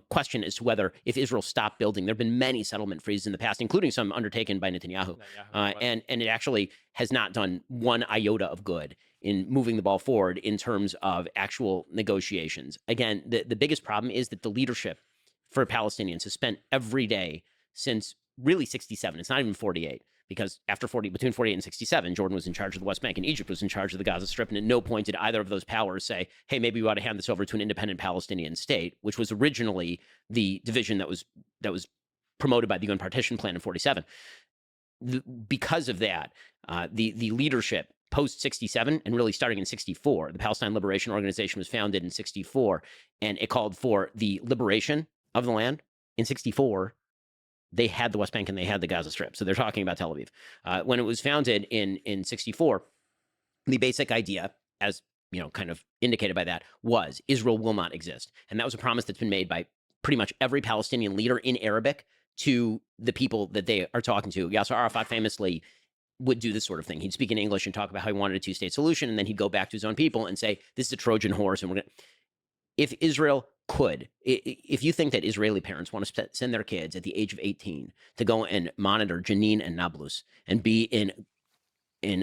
question as to whether if Israel stopped building, there have been many settlement freezes in the past, including some undertaken by Netanyahu. And it actually has not done one iota of good in moving the ball forward in terms of actual negotiations. Again, the biggest problem is that the leadership for Palestinians has spent every day since really 67. It's not even 48, because between 48 and 67, Jordan was in charge of the West Bank and Egypt was in charge of the Gaza Strip. And at no point did either of those powers say, hey, maybe we ought to hand this over to an independent Palestinian state, which was originally the division that was promoted by the UN partition plan in 47. Because of that, the leadership post 67 and really starting in 64, the Palestine Liberation Organization was founded in 64, and it called for the liberation of the land. In 64, they had the West Bank and they had the Gaza Strip. So they're talking about Tel Aviv. When it was founded in 64, the basic idea, as kind of indicated by that, was Israel will not exist. And that was a promise that's been made by pretty much every Palestinian leader in Arabic to the people that they are talking to. Yasser Arafat famously would do this sort of thing. He'd speak in English and talk about how he wanted a 2-state solution, and then he'd go back to his own people and say, this is a Trojan horse, and we're going to... If Israel could, if you think that Israeli parents want to send their kids at the age of 18 to go and monitor Jenin and Nablus and be in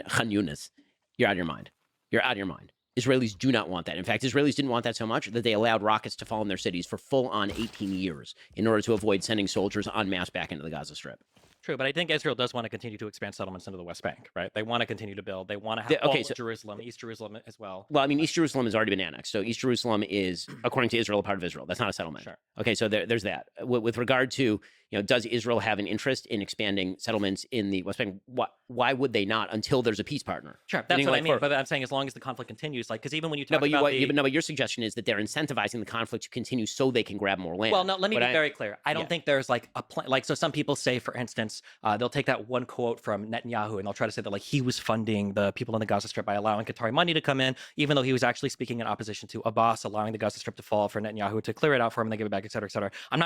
Khan Yunis, you're out of your mind. You're out of your mind. Israelis do not want that. In fact, Israelis didn't want that so much that they allowed rockets to fall in their cities for full-on 18 years in order to avoid sending soldiers en masse back into the Gaza Strip. True, but I think Israel does want to continue to expand settlements into the West Bank, right? They want to continue to build. They want to have all of Jerusalem, East Jerusalem as well. Well, I mean, East Jerusalem has already been annexed. So East Jerusalem is, according to Israel, a part of Israel. That's not a settlement. Sure. Okay, so there's that. With regard to, does Israel have an interest in expanding settlements in the West Bank? Why would they not until there's a peace partner? Sure, that's what I mean. But I'm saying as long as the conflict continues, because even when you talk but about your suggestion is that they're incentivizing the conflict to continue so they can grab more land. Well, no, let me be very clear. I don't think there's like a plan. So some people say, for instance, they'll take that one quote from Netanyahu and they'll try to say that he was funding the people in the Gaza Strip by allowing Qatari money to come in, even though he was actually speaking in opposition to Abbas, allowing the Gaza Strip to fall for Netanyahu to clear it out for him and then give it back, et cetera, et cetera. I'm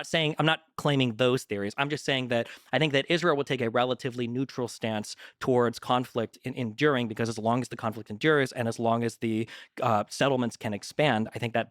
not claiming those theories. I'm just saying that I think that Israel will take a relatively neutral stance towards conflict enduring, because as long as the conflict endures and as long as the settlements can expand, I think that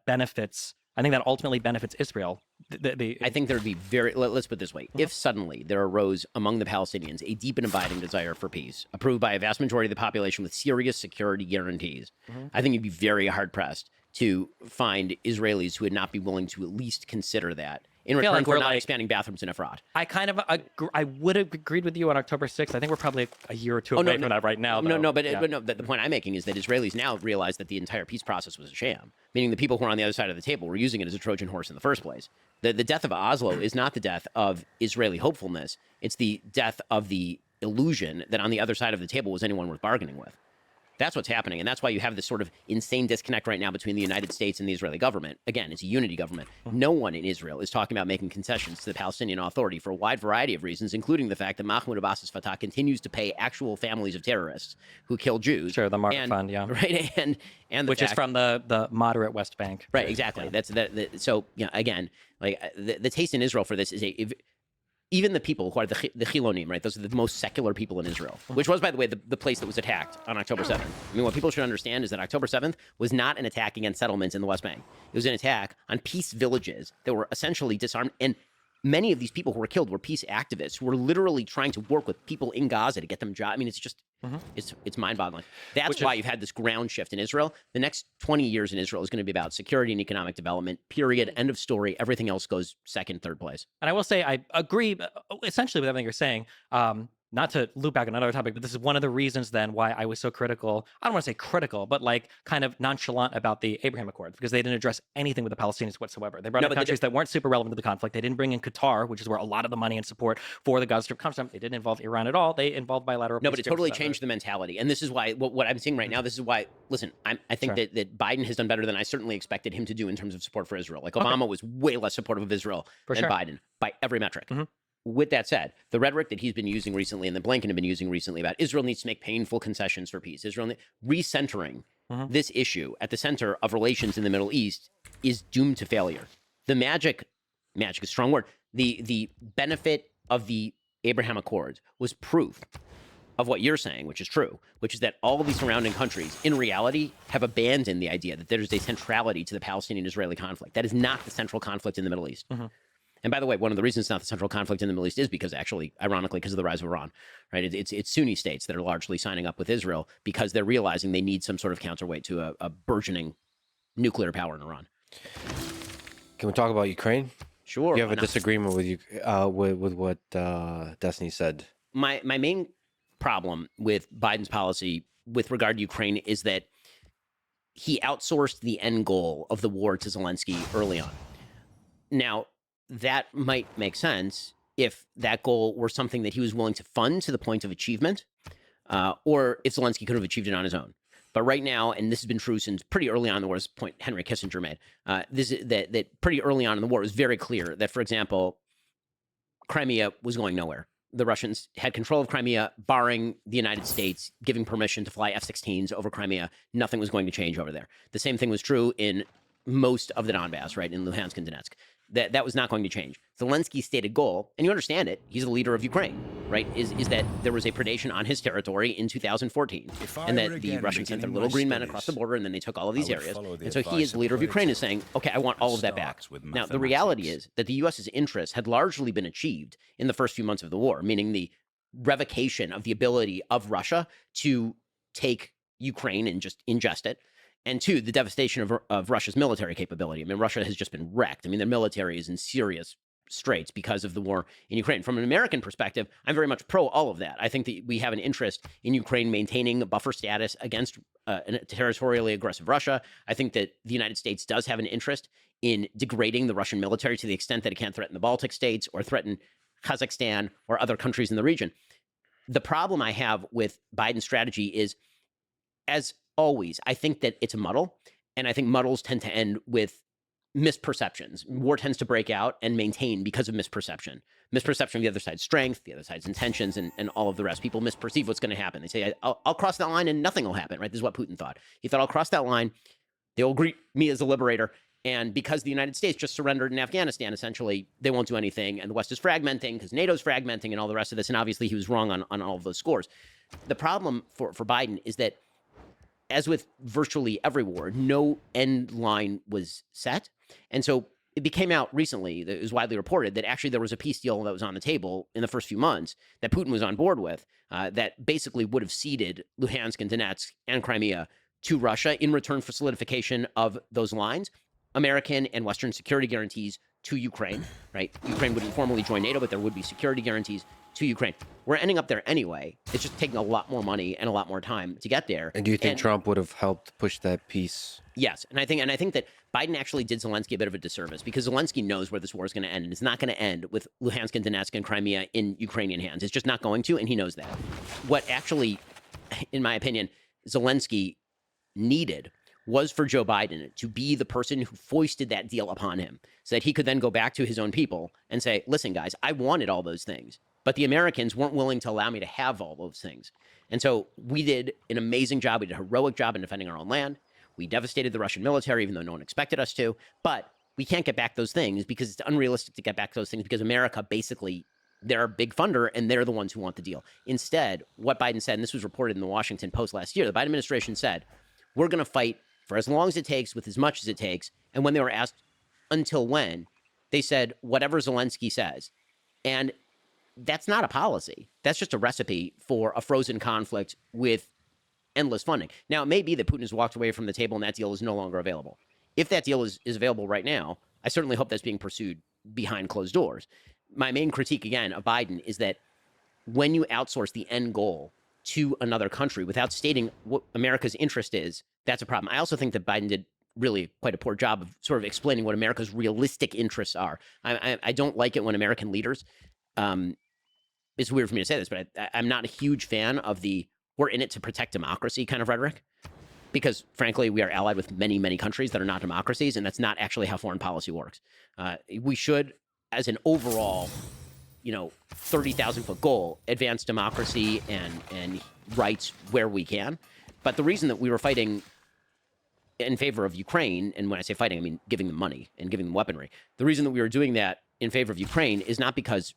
ultimately benefits Israel. I think there would be let's put it this way. If suddenly there arose among the Palestinians a deep and abiding desire for peace, approved by a vast majority of the population with serious security guarantees, I think you'd be very hard-pressed to find Israelis who would not be willing to at least consider that in feel return like for we're not like- expanding bathrooms in Efrat. I would have agreed with you on October 6th. I think we're probably a year or two away from that right now. Though. The point I'm making is that Israelis now realize that the entire peace process was a sham, meaning the people who are on the other side of the table were using it as a Trojan horse in the first place. The death of Oslo is not the death of Israeli hopefulness. It's the death of the illusion that on the other side of the table was anyone worth bargaining with. That's what's happening. And that's why you have this sort of insane disconnect right now between the United States and the Israeli government. Again, it's a unity government. No one in Israel is talking about making concessions to the Palestinian Authority for a wide variety of reasons, including the fact that Mahmoud Abbas's Fatah continues to pay actual families of terrorists who kill Jews. Sure, the Martyr Fund, yeah. Right, and which is from the moderate West Bank. Right, exactly. Yeah. So, again, like the taste in Israel for this is even the people who are the Chilonim, right? Those are the most secular people in Israel, which was, by the way, the place that was attacked on October 7th. I mean, what people should understand is that October 7th was not an attack against settlements in the West Bank. It was an attack on peace villages that were essentially disarmed. And many of these people who were killed were peace activists who were literally trying to work with people in Gaza to get them jobs. I mean, it's just, it's mind-boggling. That's why you've had this ground shift in Israel. The next 20 years in Israel is going to be about security and economic development, period, end of story. Everything else goes second, third place. And I will say I agree essentially with everything you're saying. Not to loop back on another topic, but this is one of the reasons then why I was so critical. I don't want to say critical, but like kind of nonchalant about the Abraham Accords, because they didn't address anything with the Palestinians whatsoever. They brought in countries that weren't super relevant to the conflict. They didn't bring in Qatar, which is where a lot of the money and support for the Gaza Strip comes from. They didn't involve Iran at all. They involved bilateral. No, but it totally changed the mentality. And this is why what I'm seeing right now, this is why, listen, I think that Biden has done better than I certainly expected him to do in terms of support for Israel. Like Obama was way less supportive of Israel than Biden by every metric. With that said, the rhetoric that he's been using recently and that Blinken have been using recently about Israel needs to make painful concessions for peace, recentering this issue at the center of relations in the Middle East is doomed to failure. The magic is a strong word. The benefit of the Abraham Accords was proof of what you're saying, which is true, which is that all of these surrounding countries, in reality, have abandoned the idea that there's a centrality to the Palestinian-Israeli conflict. That is not the central conflict in the Middle East. And by the way, one of the reasons it's not the central conflict in the Middle East is because actually, ironically, because of the rise of Iran, right? It's Sunni states that are largely signing up with Israel because they're realizing they need some sort of counterweight to a burgeoning nuclear power in Iran. Can we talk about Ukraine? Sure. You have a disagreement with you with what Destiny said. My main problem with Biden's policy with regard to Ukraine is that he outsourced the end goal of the war to Zelensky early on. Now, that might make sense if that goal were something that he was willing to fund to the point of achievement, or if Zelensky could have achieved it on his own. But right now, and this has been true since pretty early on in the war, this point Henry Kissinger made, that pretty early on in the war, it was very clear that, for example, Crimea was going nowhere. The Russians had control of Crimea, barring the United States giving permission to fly F-16s over Crimea. Nothing was going to change over there. The same thing was true in most of the Donbass, right, in Luhansk and Donetsk. That was not going to change. Zelensky's stated goal, and you understand it, he's the leader of Ukraine, right, is that there was a predation on his territory in 2014, and that the Russians sent their little green men across the border, and then they took all of these areas. And so he, as the leader of Ukraine, is saying, okay, I want all of that back. Now, the reality is that the U.S.'s interests had largely been achieved in the first few months of the war, meaning the revocation of the ability of Russia to take Ukraine and just ingest it. And two, the devastation of Russia's military capability. I mean, Russia has just been wrecked. I mean, their military is in serious straits because of the war in Ukraine. From an American perspective, I'm very much pro all of that. I think that we have an interest in Ukraine maintaining a buffer status against territorially aggressive Russia. I think that the United States does have an interest in degrading the Russian military to the extent that it can't threaten the Baltic states or threaten Kazakhstan or other countries in the region. The problem I have with Biden's strategy is, as always, I think that it's a muddle, and I think muddles tend to end with misperceptions. War tends to break out and maintain because of misperception. Misperception of the other side's strength, the other side's intentions, and all of the rest. People misperceive what's going to happen. They say, I'll cross that line and nothing will happen, right? This is what Putin thought. He thought, I'll cross that line, they'll greet me as a liberator, and because the United States just surrendered in Afghanistan, essentially, they won't do anything, and the West is fragmenting because NATO's fragmenting and all the rest of this, and obviously he was wrong on all of those scores. The problem for Biden is that, as with virtually every war, no end line was set. And so it became out recently, it was widely reported, that actually there was a peace deal that was on the table in the first few months that Putin was on board with, that basically would have ceded Luhansk and Donetsk and Crimea to Russia in return for solidification of those lines, American and Western security guarantees to Ukraine, right? Ukraine wouldn't formally join NATO, but there would be security guarantees to Ukraine. We're ending up there anyway. It's just taking a lot more money and a lot more time to get there. And do you think Trump would have helped push that peace? Yes, and I think that Biden actually did Zelensky a bit of a disservice because Zelensky knows where this war is going to end, and it's not going to end with Luhansk and Donetsk and Crimea in Ukrainian hands. It's just not going to, and he knows that. What actually, in my opinion, Zelensky needed was for Joe Biden to be the person who foisted that deal upon him so that he could then go back to his own people and say, listen, guys, I wanted all those things, but the Americans weren't willing to allow me to have all those things. And so we did an amazing job. We did a heroic job in defending our own land. We devastated the Russian military, even though no one expected us to. But we can't get back those things because it's unrealistic to get back those things because America basically, they're a big funder and they're the ones who want the deal. Instead, what Biden said, and this was reported in the Washington Post last year, the Biden administration said, we're going to fight for as long as it takes with as much as it takes. And when they were asked until when, they said, whatever Zelensky says. And that's not a policy. That's just a recipe for a frozen conflict with endless funding. Now, it may be that Putin has walked away from the table and that deal is no longer available. If that deal is available right now, I certainly hope that's being pursued behind closed doors. My main critique, again, of Biden is that when you outsource the end goal to another country without stating what America's interest is, that's a problem. I also think that Biden did really quite a poor job of sort of explaining what America's realistic interests are. I don't like it when American leaders, it's weird for me to say this, but I'm not a huge fan of the we're in it to protect democracy kind of rhetoric, because frankly, we are allied with many, many countries that are not democracies, and that's not actually how foreign policy works. We should, as an overall, 30,000-foot goal, advance democracy and rights where we can. But the reason that we were fighting in favor of Ukraine, and when I say fighting, I mean giving them money and giving them weaponry. The reason that we were doing that in favor of Ukraine is not because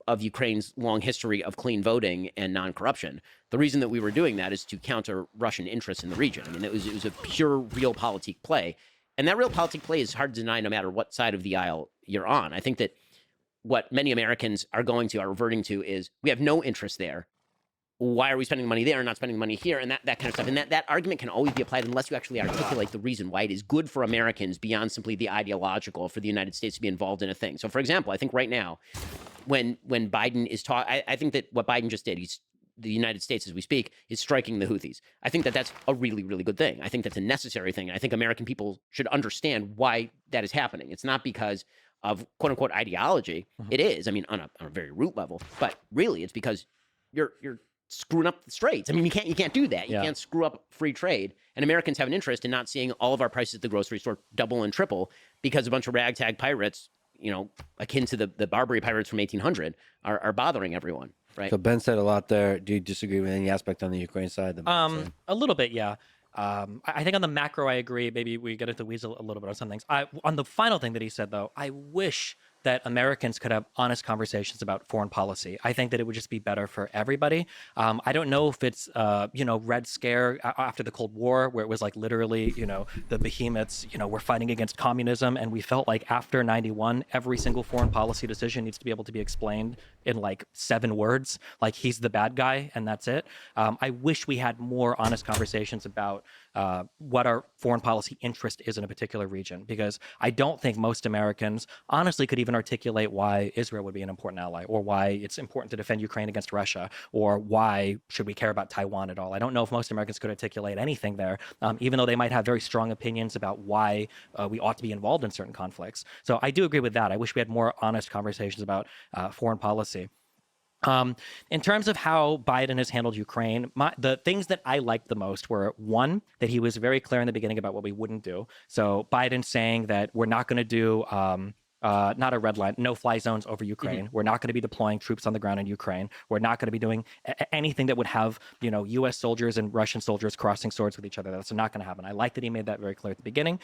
of Ukraine's long history of clean voting and non-corruption. The reason that we were doing that is to counter Russian interests in the region. I mean, it was a pure realpolitik play. And that realpolitik play is hard to deny no matter what side of the aisle you're on. I think that what many Americans are reverting to is we have no interest there. Why are we spending money there and not spending money here? And that kind of stuff. And that argument can always be applied unless you actually articulate the reason why it is good for Americans beyond simply the ideological for the United States to be involved in a thing. So, for example, I think right now, when Biden is talking, I think that what Biden just did, the United States, as we speak, is striking the Houthis. I think that that's a really, really good thing. I think that's a necessary thing. And I think American people should understand why that is happening. It's not because of quote unquote ideology. Mm-hmm. It is, I mean, on a very root level, but really it's because you're screwing up the straits. I mean, you can't do that. You can't screw up free trade. And Americans have an interest in not seeing all of our prices at the grocery store double and triple because a bunch of ragtag pirates, akin to the Barbary pirates from 1800, are bothering everyone. Right. So Ben said a lot there. Do you disagree with any aspect on the Ukraine side? A little bit, yeah. I think on the macro, I agree. Maybe we get into the weeds a little bit on some things. On the final thing that he said, though, I wish that Americans could have honest conversations about foreign policy. I think that it would just be better for everybody. I don't know if it's, Red Scare after the Cold War, where it was like literally, the behemoths, we're fighting against communism. And we felt like after 91, every single foreign policy decision needs to be able to be explained in like 7 words, like he's the bad guy and that's it. I wish we had more honest conversations about what our foreign policy interest is in a particular region, because I don't think most Americans honestly could even articulate why Israel would be an important ally, or why it's important to defend Ukraine against Russia, or why should we care about Taiwan at all. I don't know if most Americans could articulate anything there, even though they might have very strong opinions about why we ought to be involved in certain conflicts. So I do agree with that. I wish we had more honest conversations about foreign policy. In terms of how Biden has handled Ukraine, the things that I liked the most were, one, that he was very clear in the beginning about what we wouldn't do. So Biden saying that we're not going to do not a red line, no-fly zones over Ukraine. Mm-hmm. We're not going to be deploying troops on the ground in Ukraine. We're not going to be doing anything that would have, U.S. soldiers and Russian soldiers crossing swords with each other. That's not going to happen. I like that he made that very clear at the beginning.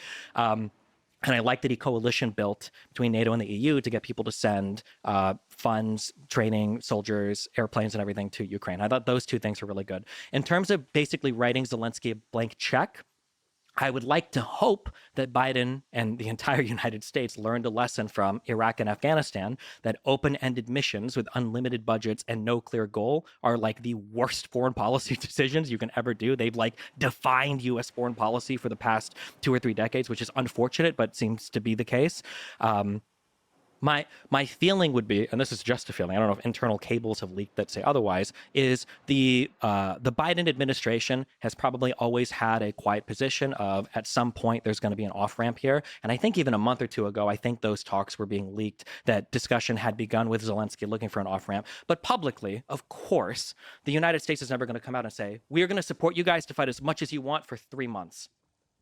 And I like that he coalition built between NATO and the EU to get people to send funds, training, soldiers, airplanes, and everything to Ukraine. I thought those two things were really good. In terms of basically writing Zelensky a blank check, I would like to hope that Biden and the entire United States learned a lesson from Iraq and Afghanistan, that open-ended missions with unlimited budgets and no clear goal are like the worst foreign policy decisions you can ever do. They've like defined U.S. foreign policy for the past 2 or 3 decades, which is unfortunate, but seems to be the case. My feeling would be, and this is just a feeling, I don't know if internal cables have leaked that say otherwise, is the Biden administration has probably always had a quiet position of at some point there's going to be an off ramp here. And I think even a month or two ago, I think those talks were being leaked, that discussion had begun with Zelensky looking for an off ramp. But publicly, of course, the United States is never going to come out and say, we are going to support you guys to fight as much as you want for 3 months.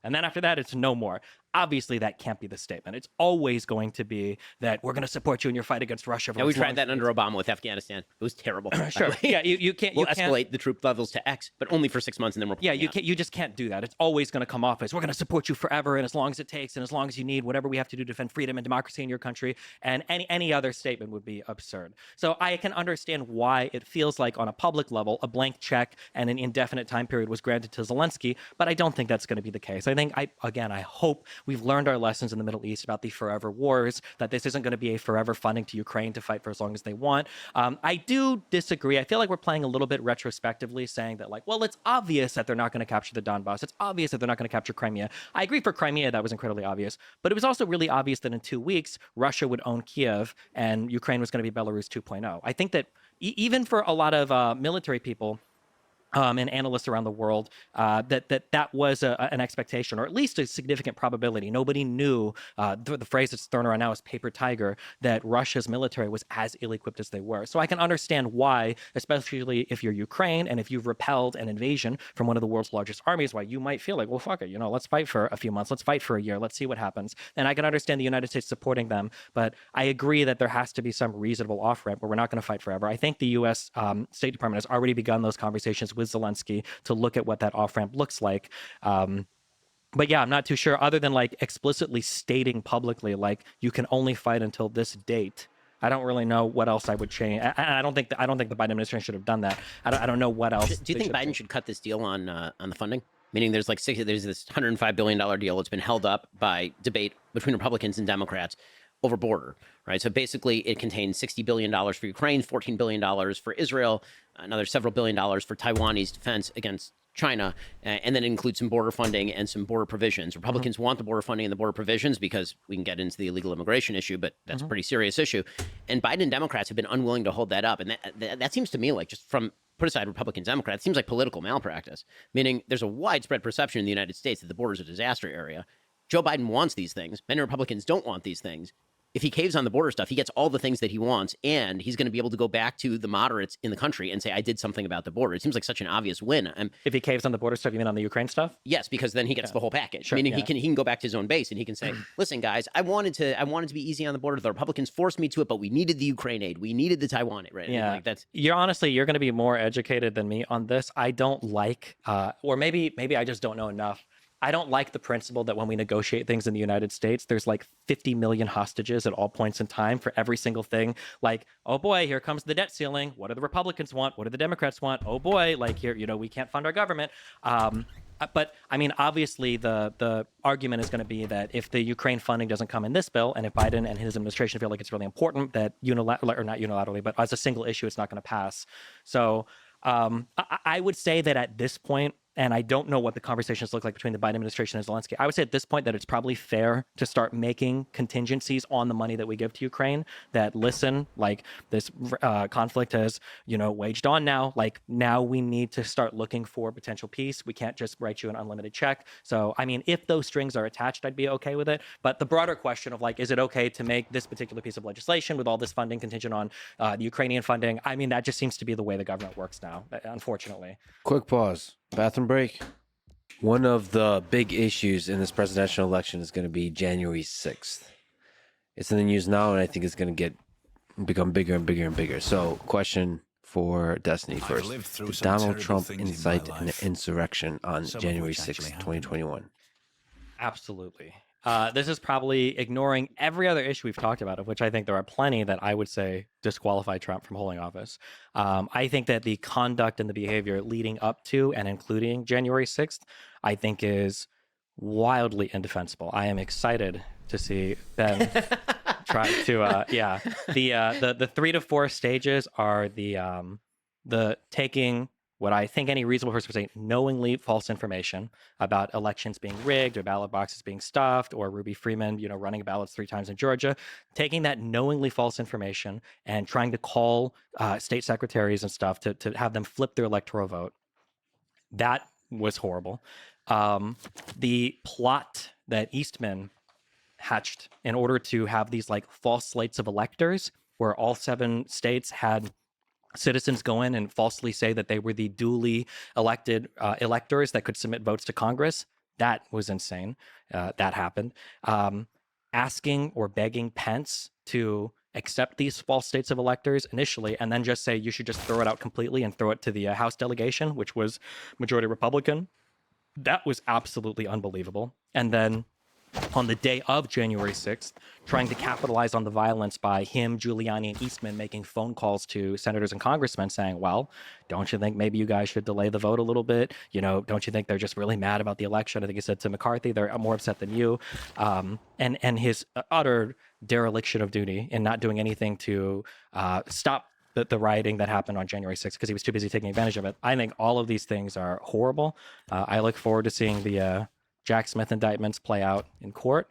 And then after that, it's no more. Obviously, that can't be the statement. It's always going to be that we're going to support you in your fight against Russia. Yeah, we tried that under Obama with Afghanistan. It was terrible. Sure. Yeah, you can't. We'll escalate the troop levels to X, but only for 6 months, and then we're you just can't do that. It's always going to come off as we're going to support you forever, and as long as it takes, and as long as you need, whatever we have to do to defend freedom and democracy in your country. And any other statement would be absurd. So I can understand why it feels like on a public level, a blank check and an indefinite time period was granted to Zelensky, but I don't think that's going to be the case. I think I hope we've learned our lessons in the Middle East about the forever wars, that this isn't going to be a forever funding to Ukraine to fight for as long as they want. I do disagree. I feel like we're playing a little bit retrospectively, saying that like, well, it's obvious that they're not going to capture the Donbass. It's obvious that they're not going to capture Crimea. I agree for Crimea, that was incredibly obvious. But it was also really obvious that in 2 weeks, Russia would own Kiev and Ukraine was going to be Belarus 2.0. I think that even for a lot of military people, and analysts around the world, that was an expectation, or at least a significant probability. Nobody knew, the phrase that's thrown around now is paper tiger, that Russia's military was as ill-equipped as they were. So I can understand why, especially if you're Ukraine and if you've repelled an invasion from one of the world's largest armies, why you might feel like, well, fuck it, let's fight for a few months, let's fight for a year, let's see what happens. And I can understand the United States supporting them, but I agree that there has to be some reasonable off-ramp where we're not going to fight forever. I think the U.S. State Department has already begun those conversations with Zelensky to look at what that off-ramp looks like. But yeah, I'm not too sure, other than like explicitly stating publicly, like, you can only fight until this date. I don't really know what else I would change. I don't think the Biden administration should have done that. I don't know what else. Do you think Biden should cut this deal on the funding? Meaning there's this $105 billion deal that's been held up by debate between Republicans and Democrats over border, right? So basically it contains $60 billion for Ukraine, $14 billion for Israel, another several billion dollars for Taiwanese defense against China, and then includes some border funding and some border provisions. Republicans want the border funding and the border provisions because we can get into the illegal immigration issue, but that's a pretty serious issue. And Biden and Democrats have been unwilling to hold that up. And that seems to me like, just from put aside Republicans, Democrats, it seems like political malpractice, meaning there's a widespread perception in the United States that the border is a disaster area. Joe Biden wants these things. Many Republicans don't want these things. If he caves on the border stuff, he gets all the things that he wants, and he's going to be able to go back to the moderates in the country and say, I did something about the border. It seems like such an obvious win. If he caves on the border stuff, you mean on the Ukraine stuff? Yes, because then he gets the whole package. Sure, Meaning he can go back to his own base and he can say, listen, guys, I wanted to be easy on the border. The Republicans forced me to it, but we needed the Ukraine aid. We needed the Taiwan aid, right? Yeah. Like that's you're going to be more educated than me on this. I don't like, or maybe I just don't know enough. I don't like the principle that when we negotiate things in the United States, there's like 50 million hostages at all points in time for every single thing. Like, oh boy, here comes the debt ceiling. What do the Republicans want? What do the Democrats want? Oh boy, like here, we can't fund our government. But I mean, obviously the argument is going to be that if the Ukraine funding doesn't come in this bill, and if Biden and his administration feel like it's really important, that not unilaterally, but as a single issue, it's not going to pass. So I would say that at this point, and I don't know what the conversations look like between the Biden administration and Zelensky, I would say at this point that it's probably fair to start making contingencies on the money that we give to Ukraine, that listen, like this conflict has, waged on now. Like now we need to start looking for potential peace. We can't just write you an unlimited check. So, I mean, if those strings are attached, I'd be okay with it. But the broader question of like, is it okay to make this particular piece of legislation with all this funding contingent on the Ukrainian funding? I mean, that just seems to be the way the government works now, unfortunately. Quick pause. Bathroom break. One of the big issues in this presidential election is going to be January 6th. It's in the news now, and I think it's going to become bigger and bigger and bigger. So, question for Destiny first. Did Donald Trump incite an insurrection on January 6th, 2021? Absolutely. This is probably ignoring every other issue we've talked about, of which I think there are plenty that I would say disqualify Trump from holding office. I think that the conduct and the behavior leading up to and including January 6th, I think is wildly indefensible. I am excited to see Ben try to, the 3 to 4 stages are the taking what I think any reasonable person would say, knowingly false information about elections being rigged or ballot boxes being stuffed or Ruby Freeman, running ballots 3 times in Georgia, taking that knowingly false information and trying to call state secretaries and stuff to have them flip their electoral vote. That was horrible. The plot that Eastman hatched in order to have these like false slates of electors where all 7 states had citizens go in and falsely say that they were the duly elected electors that could submit votes to Congress. That was insane. That happened. Asking or begging Pence to accept these false states of electors initially and then just say you should just throw it out completely and throw it to the House delegation, which was majority Republican. That was absolutely unbelievable. And then on the day of January 6th, trying to capitalize on the violence by him, Giuliani, and Eastman making phone calls to senators and congressmen saying, well, don't you think maybe you guys should delay the vote a little bit? Don't you think they're just really mad about the election? I think he said to McCarthy, they're more upset than you. And his utter dereliction of duty in not doing anything to stop the rioting that happened on January 6th because he was too busy taking advantage of it. I think all of these things are horrible. I look forward to seeing the Jack Smith indictments play out in court,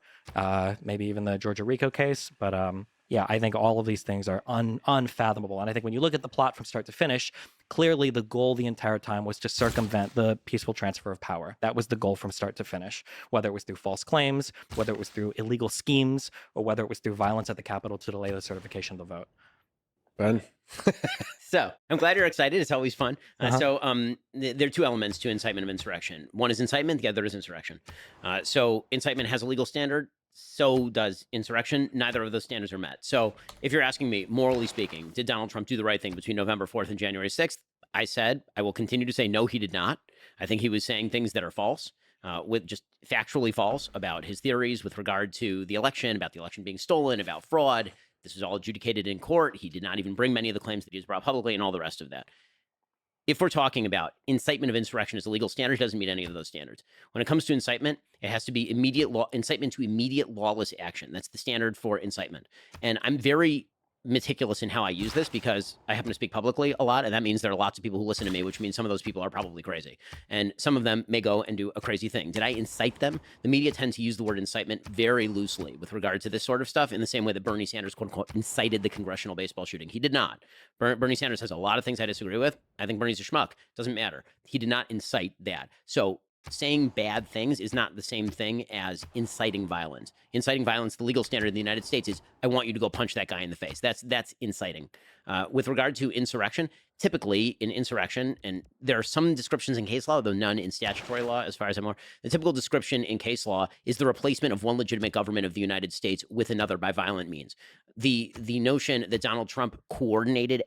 maybe even the Georgia RICO case. But yeah, I think all of these things are unfathomable. And I think when you look at the plot from start to finish, clearly the goal the entire time was to circumvent the peaceful transfer of power. That was the goal from start to finish, whether it was through false claims, whether it was through illegal schemes, or whether it was through violence at the Capitol to delay the certification of the vote. Ben? So I'm glad you're excited. It's always fun. Uh-huh. So there are 2 elements to incitement of insurrection. One is incitement, the other is insurrection. So incitement has a legal standard. So does insurrection. Neither of those standards are met. So if you're asking me, morally speaking, did Donald Trump do the right thing between November 4th and January 6th? I said, I will continue to say, no, he did not. I think he was saying things that are false. With just factually false about his theories with regard to the election, about the election being stolen, about fraud. This was all adjudicated in court. He did not even bring many of the claims that he's brought publicly and all the rest of that. If we're talking about incitement of insurrection as a legal standard, it doesn't meet any of those standards. When it comes to incitement, it has to be incitement to immediate lawless action. That's the standard for incitement. And I'm very meticulous in how I use this because I happen to speak publicly a lot, and that means there are lots of people who listen to me, which means some of those people are probably crazy. And some of them may go and do a crazy thing. Did I incite them? The media tend to use the word incitement very loosely with regard to this sort of stuff in the same way that Bernie Sanders, quote unquote, incited the congressional baseball shooting. He did not. Bernie Sanders has a lot of things I disagree with. I think Bernie's a schmuck. Doesn't matter. He did not incite that. So saying bad things is not the same thing as inciting violence. Inciting violence, the legal standard in the United States is, I want you to go punch that guy in the face. That's inciting. With regard to insurrection, typically in insurrection, and there are some descriptions in case law, though none in statutory law, as far as I'm aware, the typical description in case law is the replacement of one legitimate government of the United States with another by violent means. The notion that Donald Trump coordinated